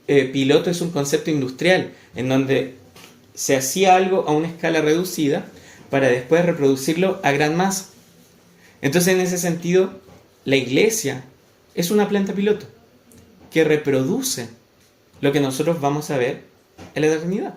piloto es un concepto industrial, en donde se hacía algo a una escala reducida para después reproducirlo a gran masa. Entonces, en ese sentido, la iglesia es una planta piloto que reproduce lo que nosotros vamos a ver en la eternidad.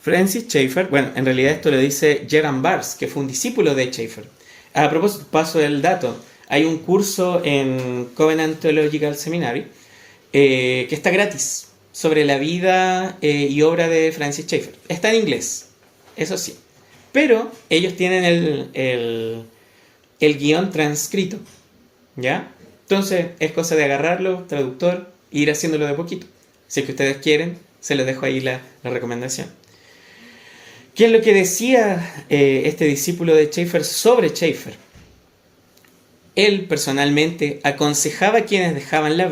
Francis Schaeffer, bueno, en realidad esto lo dice Gerhard Bars, que fue un discípulo de Schaeffer. A propósito, paso el dato, hay un curso en Covenant Theological Seminary que está gratis sobre la vida y obra de Francis Schaeffer. Está en inglés, eso sí, pero ellos tienen el guión transcrito, ¿ya? Entonces es cosa de agarrarlo, traductor, e ir haciéndolo de poquito. Si es que ustedes quieren, se les dejo ahí la recomendación. ¿Qué es lo que decía este discípulo de Schaeffer sobre Schaeffer? Él personalmente aconsejaba a quienes dejaban la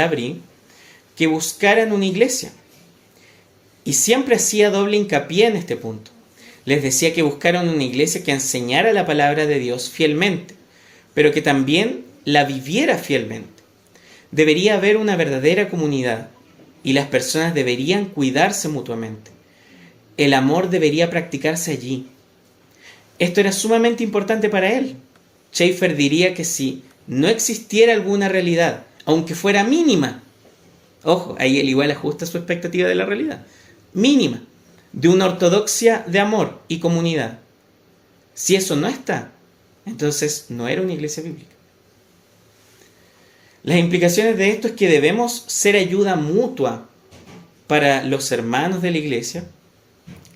Brie que buscaran una iglesia. Y siempre hacía doble hincapié en este punto. Les decía que buscaran una iglesia que enseñara la palabra de Dios fielmente, pero que también la viviera fielmente. Debería haber una verdadera comunidad y las personas deberían cuidarse mutuamente. El amor debería practicarse allí. Esto era sumamente importante para él. Schaeffer diría que si no existiera alguna realidad, aunque fuera mínima, ojo, ahí él igual ajusta su expectativa de la realidad, mínima, de una ortodoxia de amor y comunidad. Si eso no está, entonces no era una iglesia bíblica. Las implicaciones de esto es que debemos ser ayuda mutua para los hermanos de la iglesia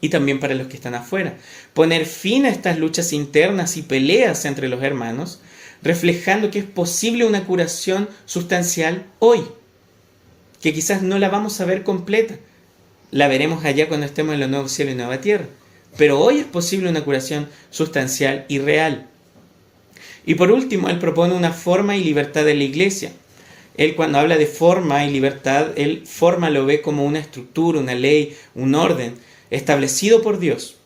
y también para los que están afuera. Poner fin a estas luchas internas y peleas entre los hermanos, reflejando que es posible una curación sustancial hoy, que quizás no la vamos a ver completa. La veremos allá cuando estemos en los nuevos cielos y nueva tierra. Pero hoy es posible una curación sustancial y real. Y por último, él propone una forma y libertad de la iglesia. Él, cuando habla de forma y libertad, él forma lo ve como una estructura, una ley, un orden establecido por Dios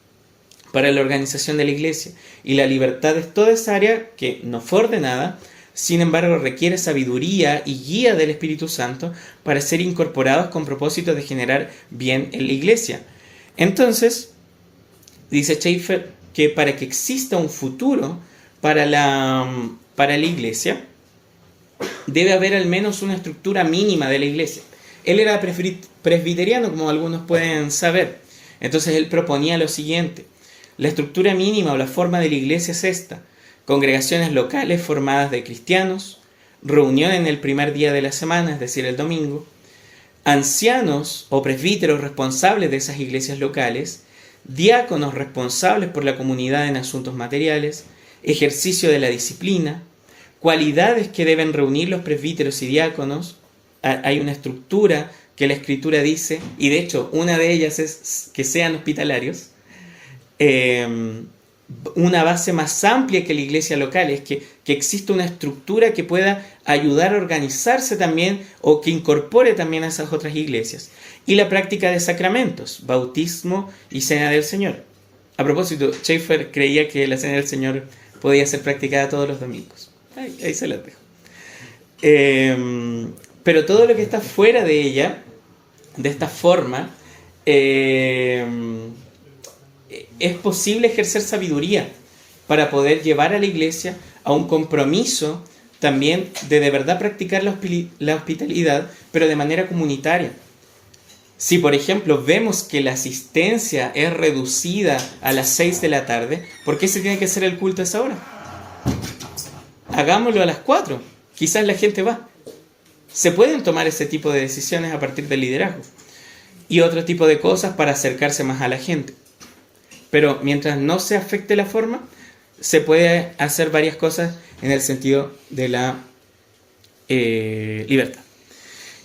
para la organización de la iglesia. Y la libertad es toda esa área que no fue ordenada, sin embargo requiere sabiduría y guía del Espíritu Santo para ser incorporados con propósito de generar bien en la iglesia. Entonces, dice Schaeffer que para que exista un futuro para la iglesia, debe haber al menos una estructura mínima de la iglesia. Él era presbiteriano, como algunos pueden saber. Entonces él proponía lo siguiente: la estructura mínima o la forma de la iglesia es esta: congregaciones locales formadas de cristianos, reunión en el primer día de la semana, es decir, el domingo, ancianos o presbíteros responsables de esas iglesias locales, diáconos responsables por la comunidad en asuntos materiales, ejercicio de la disciplina, cualidades que deben reunir los presbíteros y diáconos. Hay una estructura que la Escritura dice, y de hecho una de ellas es que sean hospitalarios, una base más amplia que la iglesia local, es que existe una estructura que pueda ayudar a organizarse también o que incorpore también a esas otras iglesias. Y la práctica de sacramentos, bautismo y cena del Señor. A propósito, Schaeffer creía que la cena del Señor podía ser practicada todos los domingos. Ahí se las dejo. Pero todo lo que está fuera de ella, de esta forma, es posible ejercer sabiduría para poder llevar a la iglesia a un compromiso también de verdad practicar la hospitalidad, pero de manera comunitaria. Si, por ejemplo, vemos que la asistencia es reducida a las 6 de la tarde, ¿por qué se tiene que hacer el culto a esa hora? Hagámoslo a las 4. Quizás la gente va. Se pueden tomar ese tipo de decisiones a partir del liderazgo. Y otro tipo de cosas para acercarse más a la gente. Pero mientras no se afecte la forma, se puede hacer varias cosas en el sentido de la libertad.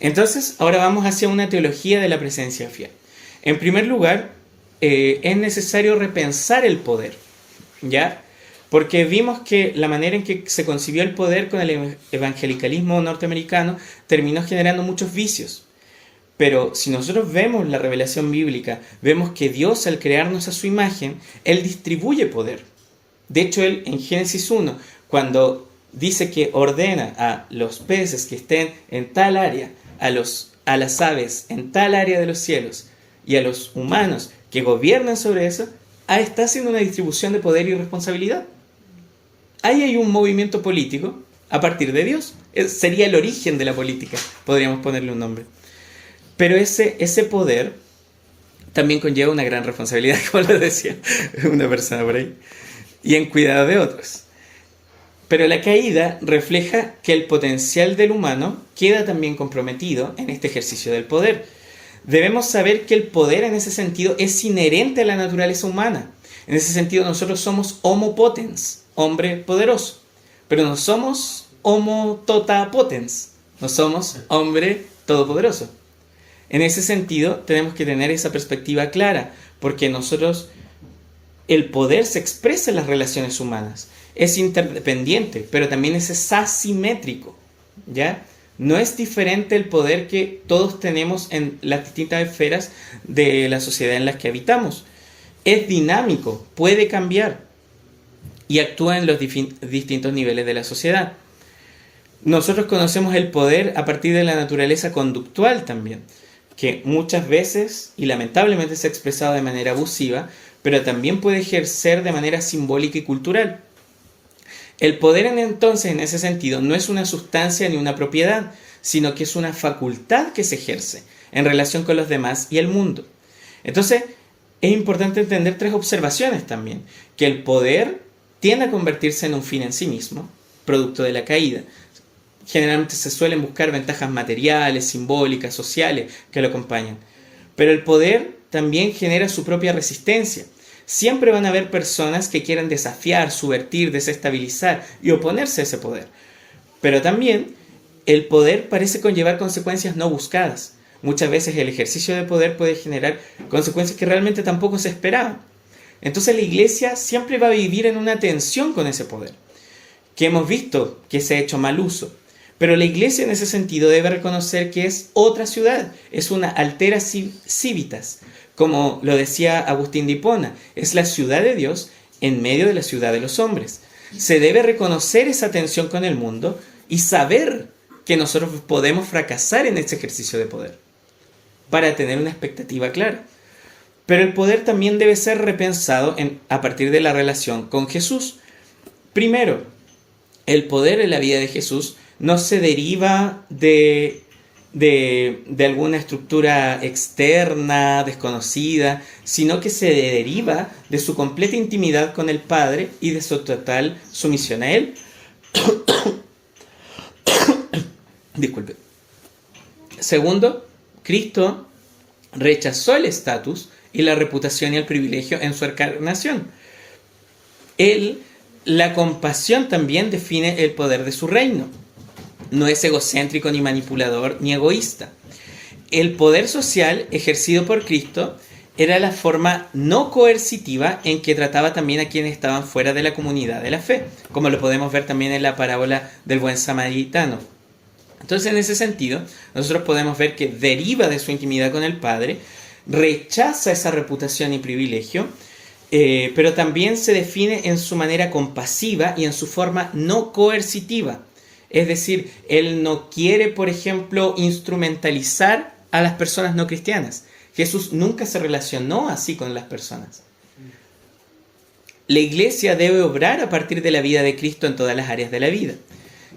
Entonces, ahora vamos hacia una teología de la presencia fiel. En primer lugar, es necesario repensar el poder, ¿ya? Porque vimos que la manera en que se concibió el poder con el evangelicalismo norteamericano terminó generando muchos vicios. Pero si nosotros vemos la revelación bíblica, vemos que Dios, al crearnos a su imagen, Él distribuye poder. De hecho, Él en Génesis 1, cuando dice que ordena a los peces que estén en tal área, a las aves en tal área de los cielos y a los humanos que gobiernan sobre eso, ahí está haciendo una distribución de poder y responsabilidad. Ahí hay un movimiento político a partir de Dios. Sería el origen de la política, podríamos ponerle un nombre. Pero ese poder también conlleva una gran responsabilidad, como lo decía una persona por ahí, y en cuidado de otros. Pero la caída refleja que el potencial del humano queda también comprometido en este ejercicio del poder. Debemos saber que el poder en ese sentido es inherente a la naturaleza humana. En ese sentido nosotros somos homo potens, hombre poderoso, pero no somos homo tota potens, no somos hombre todopoderoso. En ese sentido tenemos que tener esa perspectiva clara, porque el poder se expresa en las relaciones humanas. Es interdependiente, pero también es asimétrico, ¿ya? No es diferente el poder que todos tenemos en las distintas esferas de la sociedad en las que habitamos. Es dinámico, puede cambiar y actúa en los distintos niveles de la sociedad. Nosotros conocemos el poder a partir de la naturaleza conductual también, que muchas veces y lamentablemente se ha expresado de manera abusiva, pero también puede ejercer de manera simbólica y cultural. El poder entonces, en ese sentido, no es una sustancia ni una propiedad, sino que es una facultad que se ejerce en relación con los demás y el mundo. Entonces, es importante entender 3 observaciones también. Que el poder tiende a convertirse en un fin en sí mismo, producto de la caída. Generalmente se suelen buscar ventajas materiales, simbólicas, sociales que lo acompañan. Pero el poder también genera su propia resistencia. Siempre van a haber personas que quieran desafiar, subvertir, desestabilizar y oponerse a ese poder. Pero también el poder parece conllevar consecuencias no buscadas. Muchas veces el ejercicio de poder puede generar consecuencias que realmente tampoco se esperaban. Entonces la iglesia siempre va a vivir en una tensión con ese poder, que hemos visto que se ha hecho mal uso. Pero la iglesia en ese sentido debe reconocer que es otra ciudad, es una altera civitas. Como lo decía Agustín de Hipona, es la ciudad de Dios en medio de la ciudad de los hombres. Se debe reconocer esa tensión con el mundo y saber que nosotros podemos fracasar en este ejercicio de poder para tener una expectativa clara. Pero el poder también debe ser repensado a partir de la relación con Jesús. Primero, el poder en la vida de Jesús no se deriva de alguna estructura externa, desconocida, sino que se deriva de su completa intimidad con el Padre y de su total sumisión a Él. Disculpe. Segundo, Cristo rechazó el estatus y la reputación y el privilegio en su encarnación. La compasión también define el poder de su reino. No es egocéntrico, ni manipulador, ni egoísta. El poder social ejercido por Cristo era la forma no coercitiva en que trataba también a quienes estaban fuera de la comunidad de la fe, como lo podemos ver también en la parábola del buen samaritano. Entonces, en ese sentido, nosotros podemos ver que deriva de su intimidad con el Padre, rechaza esa reputación y privilegio, pero también se define en su manera compasiva y en su forma no coercitiva. Es decir, él no quiere, por ejemplo, instrumentalizar a las personas no cristianas. Jesús nunca se relacionó así con las personas. La iglesia debe obrar a partir de la vida de Cristo en todas las áreas de la vida.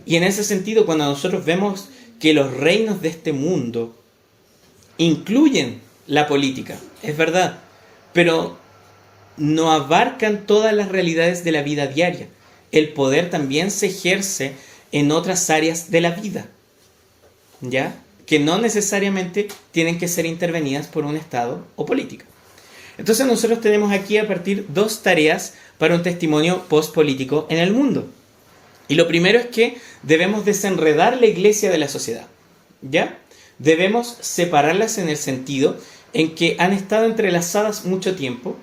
Y en ese sentido, cuando nosotros vemos que los reinos de este mundo incluyen la política, es verdad, pero no abarcan todas las realidades de la vida diaria. El poder también se ejerce en otras áreas de la vida, ¿ya? Que no necesariamente tienen que ser intervenidas por un Estado o política. Entonces nosotros tenemos aquí a partir dos tareas para un testimonio post-político en el mundo. Y lo primero es que debemos desenredar la iglesia de la sociedad, ¿ya? Debemos separarlas en el sentido en que han estado entrelazadas mucho tiempo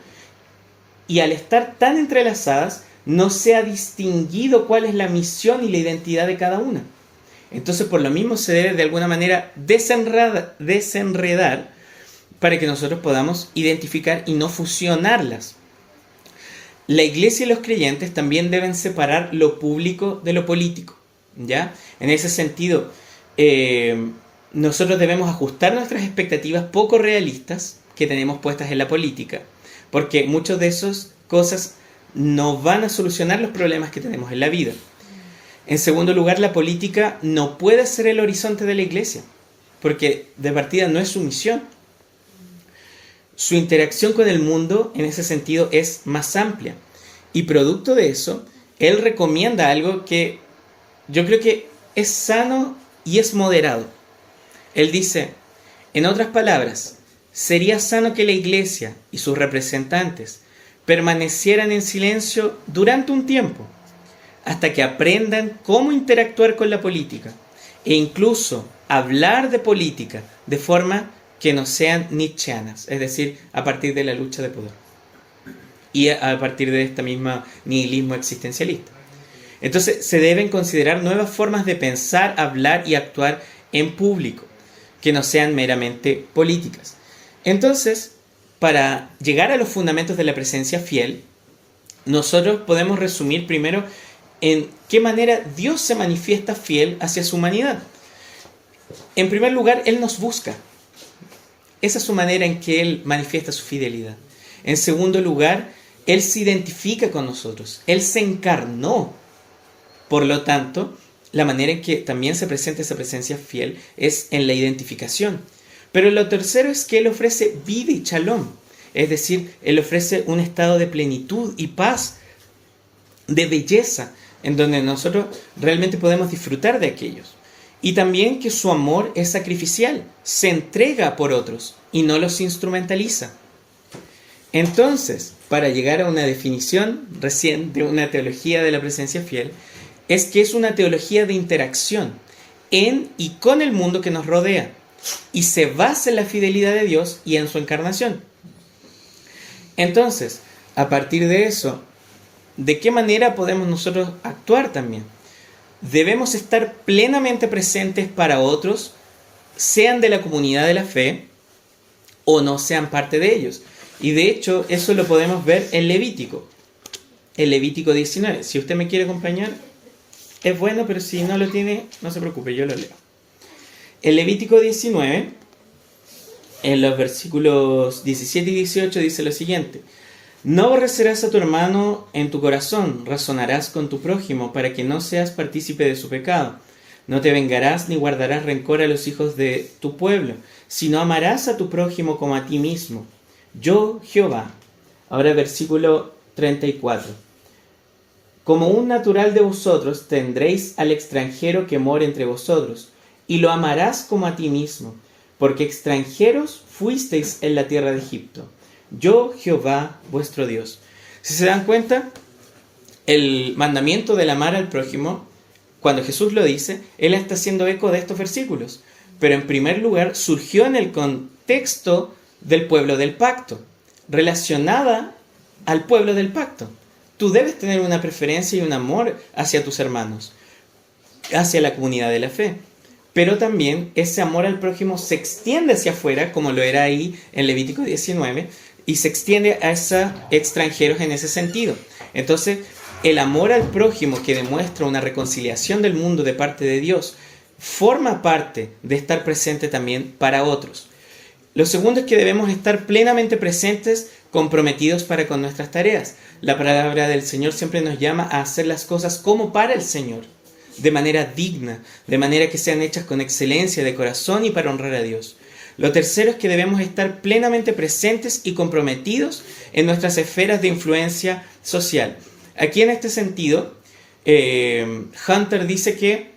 y al estar tan entrelazadas no se ha distinguido cuál es la misión y la identidad de cada una. Entonces, por lo mismo, se debe de alguna manera desenredar para que nosotros podamos identificar y no fusionarlas. La iglesia y los creyentes también deben separar lo público de lo político, ¿ya? En ese sentido, nosotros debemos ajustar nuestras expectativas poco realistas que tenemos puestas en la política, porque muchas de esas cosas no van a solucionar los problemas que tenemos en la vida. En segundo lugar, la política no puede ser el horizonte de la iglesia, porque de partida no es su misión. Su interacción con el mundo, en ese sentido, es más amplia. Y producto de eso, él recomienda algo que yo creo que es sano y es moderado. Él dice, en otras palabras, sería sano que la iglesia y sus representantes permanecieran en silencio durante un tiempo, hasta que aprendan cómo interactuar con la política e incluso hablar de política de forma que no sean nietzscheanas, es decir, a partir de la lucha de poder y a partir de este mismo nihilismo existencialista. Entonces se deben considerar nuevas formas de pensar, hablar y actuar en público, que no sean meramente políticas. Entonces, para llegar a los fundamentos de la presencia fiel, nosotros podemos resumir primero en qué manera Dios se manifiesta fiel hacia su humanidad. En primer lugar, Él nos busca. Esa es su manera en que Él manifiesta su fidelidad. En segundo lugar, Él se identifica con nosotros. Él se encarnó. Por lo tanto, la manera en que también se presenta esa presencia fiel es en la identificación. Pero lo tercero es que Él ofrece vida y shalom. Es decir, Él ofrece un estado de plenitud y paz, de belleza, en donde nosotros realmente podemos disfrutar de aquellos. Y también que su amor es sacrificial, se entrega por otros y no los instrumentaliza. Entonces, para llegar a una definición recién de una teología de la presencia fiel, es que es una teología de interacción en y con el mundo que nos rodea, y se basa en la fidelidad de Dios y en su encarnación. Entonces, a partir de eso, ¿de qué manera podemos nosotros actuar también? Debemos estar plenamente presentes para otros, sean de la comunidad de la fe o no sean parte de ellos. Y de hecho, eso lo podemos ver en Levítico. En Levítico 19. Si usted me quiere acompañar, es bueno, pero si no lo tiene, no se preocupe, yo lo leo. En Levítico 19, en los versículos 17 y 18, dice lo siguiente: no aborrecerás a tu hermano en tu corazón, razonarás con tu prójimo para que no seas partícipe de su pecado. No te vengarás ni guardarás rencor a los hijos de tu pueblo, sino amarás a tu prójimo como a ti mismo. Yo, Jehová. Ahora versículo 34. Como un natural de vosotros tendréis al extranjero que mora entre vosotros, y lo amarás como a ti mismo, porque extranjeros fuisteis en la tierra de Egipto. Yo, Jehová, vuestro Dios. Si se dan cuenta, el mandamiento del amar al prójimo, cuando Jesús lo dice, Él está haciendo eco de estos versículos. Pero en primer lugar, surgió en el contexto del pueblo del pacto, relacionada al pueblo del pacto. Tú debes tener una preferencia y un amor hacia tus hermanos, hacia la comunidad de la fe. Pero también ese amor al prójimo se extiende hacia afuera, como lo era ahí en Levítico 19, y se extiende a esos extranjeros en ese sentido. Entonces, el amor al prójimo que demuestra una reconciliación del mundo de parte de Dios forma parte de estar presente también para otros. Lo segundo es que debemos estar plenamente presentes, comprometidos para con nuestras tareas. La palabra del Señor siempre nos llama a hacer las cosas como para el Señor, de manera digna, de manera que sean hechas con excelencia de corazón y para honrar a Dios. Lo tercero es que debemos estar plenamente presentes y comprometidos en nuestras esferas de influencia social. Aquí en este sentido, Hunter dice que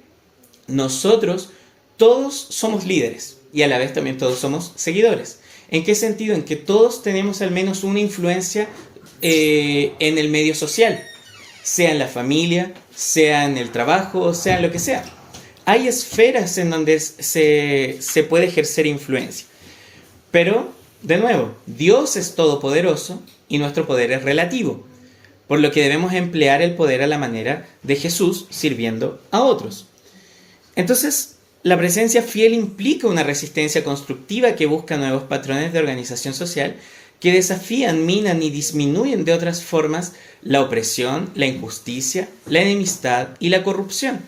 nosotros todos somos líderes y a la vez también todos somos seguidores. ¿En qué sentido? En que todos tenemos al menos una influencia en el medio social, sea en la familia, sea en el trabajo, sea en lo que sea. Hay esferas en donde se puede ejercer influencia. Pero, de nuevo, Dios es todopoderoso y nuestro poder es relativo, por lo que debemos emplear el poder a la manera de Jesús sirviendo a otros. Entonces, la presencia fiel implica una resistencia constructiva que busca nuevos patrones de organización social que desafían, minan y disminuyen de otras formas la opresión, la injusticia, la enemistad y la corrupción.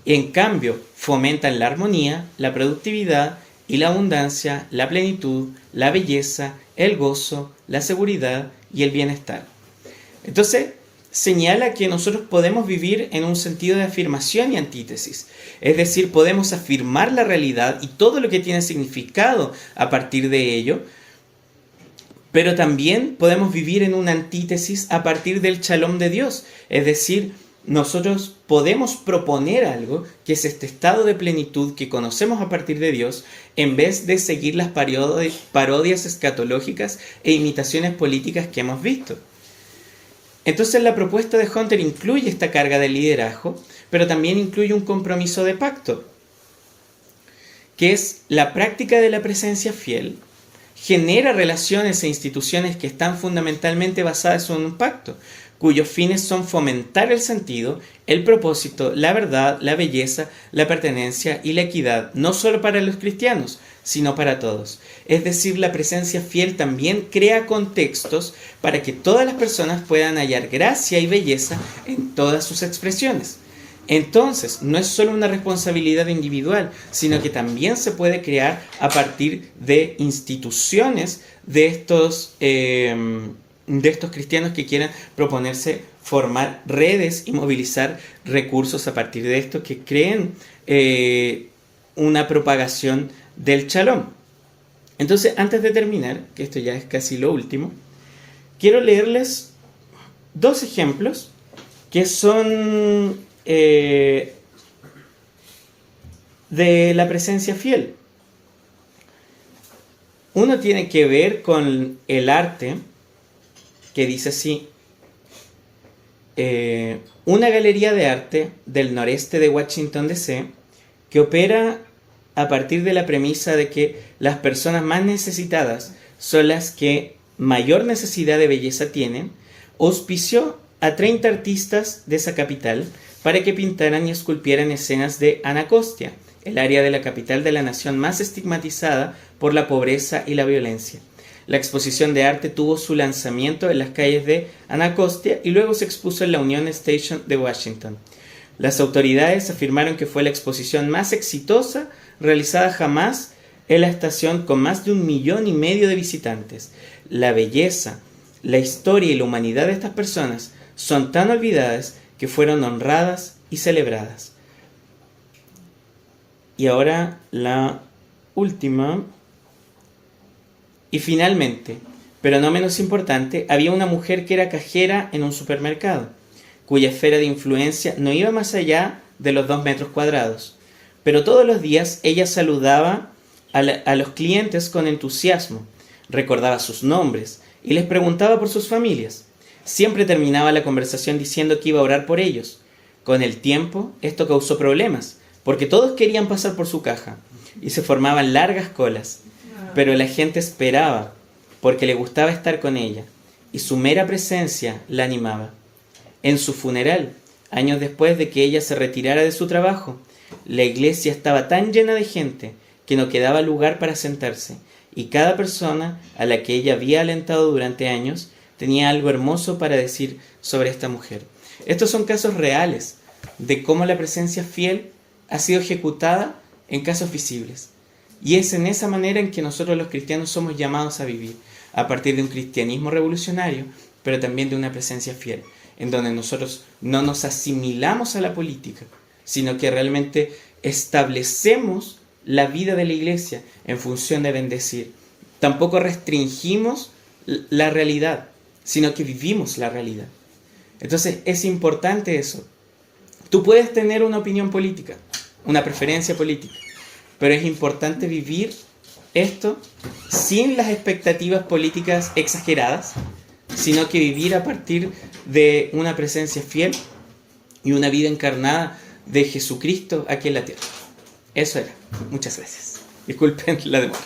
Y en cambio, fomentan la armonía, la productividad y la abundancia, la plenitud, la belleza, el gozo, la seguridad y el bienestar. Entonces, señala que nosotros podemos vivir en un sentido de afirmación y antítesis. Es decir, podemos afirmar la realidad y todo lo que tiene significado a partir de ello, pero también podemos vivir en una antítesis a partir del shalom de Dios. Es decir, nosotros podemos proponer algo que es este estado de plenitud que conocemos a partir de Dios, en vez de seguir las parodias escatológicas e imitaciones políticas que hemos visto. Entonces la propuesta de Hunter incluye esta carga de liderazgo, pero también incluye un compromiso de pacto, que es la práctica de la presencia fiel, genera relaciones e instituciones que están fundamentalmente basadas en un pacto, cuyos fines son fomentar el sentido, el propósito, la verdad, la belleza, la pertenencia y la equidad, no solo para los cristianos, sino para todos. Es decir, la presencia fiel también crea contextos para que todas las personas puedan hallar gracia y belleza en todas sus expresiones. Entonces, no es solo una responsabilidad individual, sino que también se puede crear a partir de instituciones de estos cristianos que quieran proponerse formar redes y movilizar recursos a partir de esto que creen una propagación del shalom. Entonces, antes de terminar, que esto ya es casi lo último, quiero leerles dos ejemplos que son de la presencia fiel. Uno tiene que ver con el arte, que dice así: una galería de arte del noreste de Washington DC que opera a partir de la premisa de que las personas más necesitadas son las que mayor necesidad de belleza tienen, auspició a 30 artistas de esa capital para que pintaran y esculpieran escenas de Anacostia, el área de la capital de la nación más estigmatizada por la pobreza y la violencia. La exposición de arte tuvo su lanzamiento en las calles de Anacostia y luego se expuso en la Union Station de Washington. Las autoridades afirmaron que fue la exposición más exitosa realizada jamás en la estación, con más de 1,5 millones de visitantes. La belleza, la historia y la humanidad de estas personas son tan olvidadas que fueron honradas y celebradas. Y ahora la última. Y finalmente, pero no menos importante, había una mujer que era cajera en un supermercado, cuya esfera de influencia no iba más allá de los 2 metros cuadrados. Pero todos los días ella saludaba a los clientes con entusiasmo, recordaba sus nombres y les preguntaba por sus familias. Siempre terminaba la conversación diciendo que iba a orar por ellos. Con el tiempo, esto causó problemas, porque todos querían pasar por su caja y se formaban largas colas. Pero la gente esperaba porque le gustaba estar con ella, y su mera presencia la animaba. En su funeral, años después de que ella se retirara de su trabajo, la iglesia estaba tan llena de gente que no quedaba lugar para sentarse, y cada persona a la que ella había alentado durante años tenía algo hermoso para decir sobre esta mujer. Estos son casos reales de cómo la presencia fiel ha sido ejecutada en casos visibles. Y es en esa manera en que nosotros los cristianos somos llamados a vivir, a partir de un cristianismo revolucionario, pero también de una presencia fiel, en donde nosotros no nos asimilamos a la política, sino que realmente establecemos la vida de la iglesia en función de bendecir. Tampoco restringimos la realidad, sino que vivimos la realidad. Entonces es importante eso. Tú puedes tener una opinión política, una preferencia política, pero es importante vivir esto sin las expectativas políticas exageradas, sino que vivir a partir de una presencia fiel y una vida encarnada de Jesucristo aquí en la tierra. Eso era. Muchas gracias. Disculpen la demora.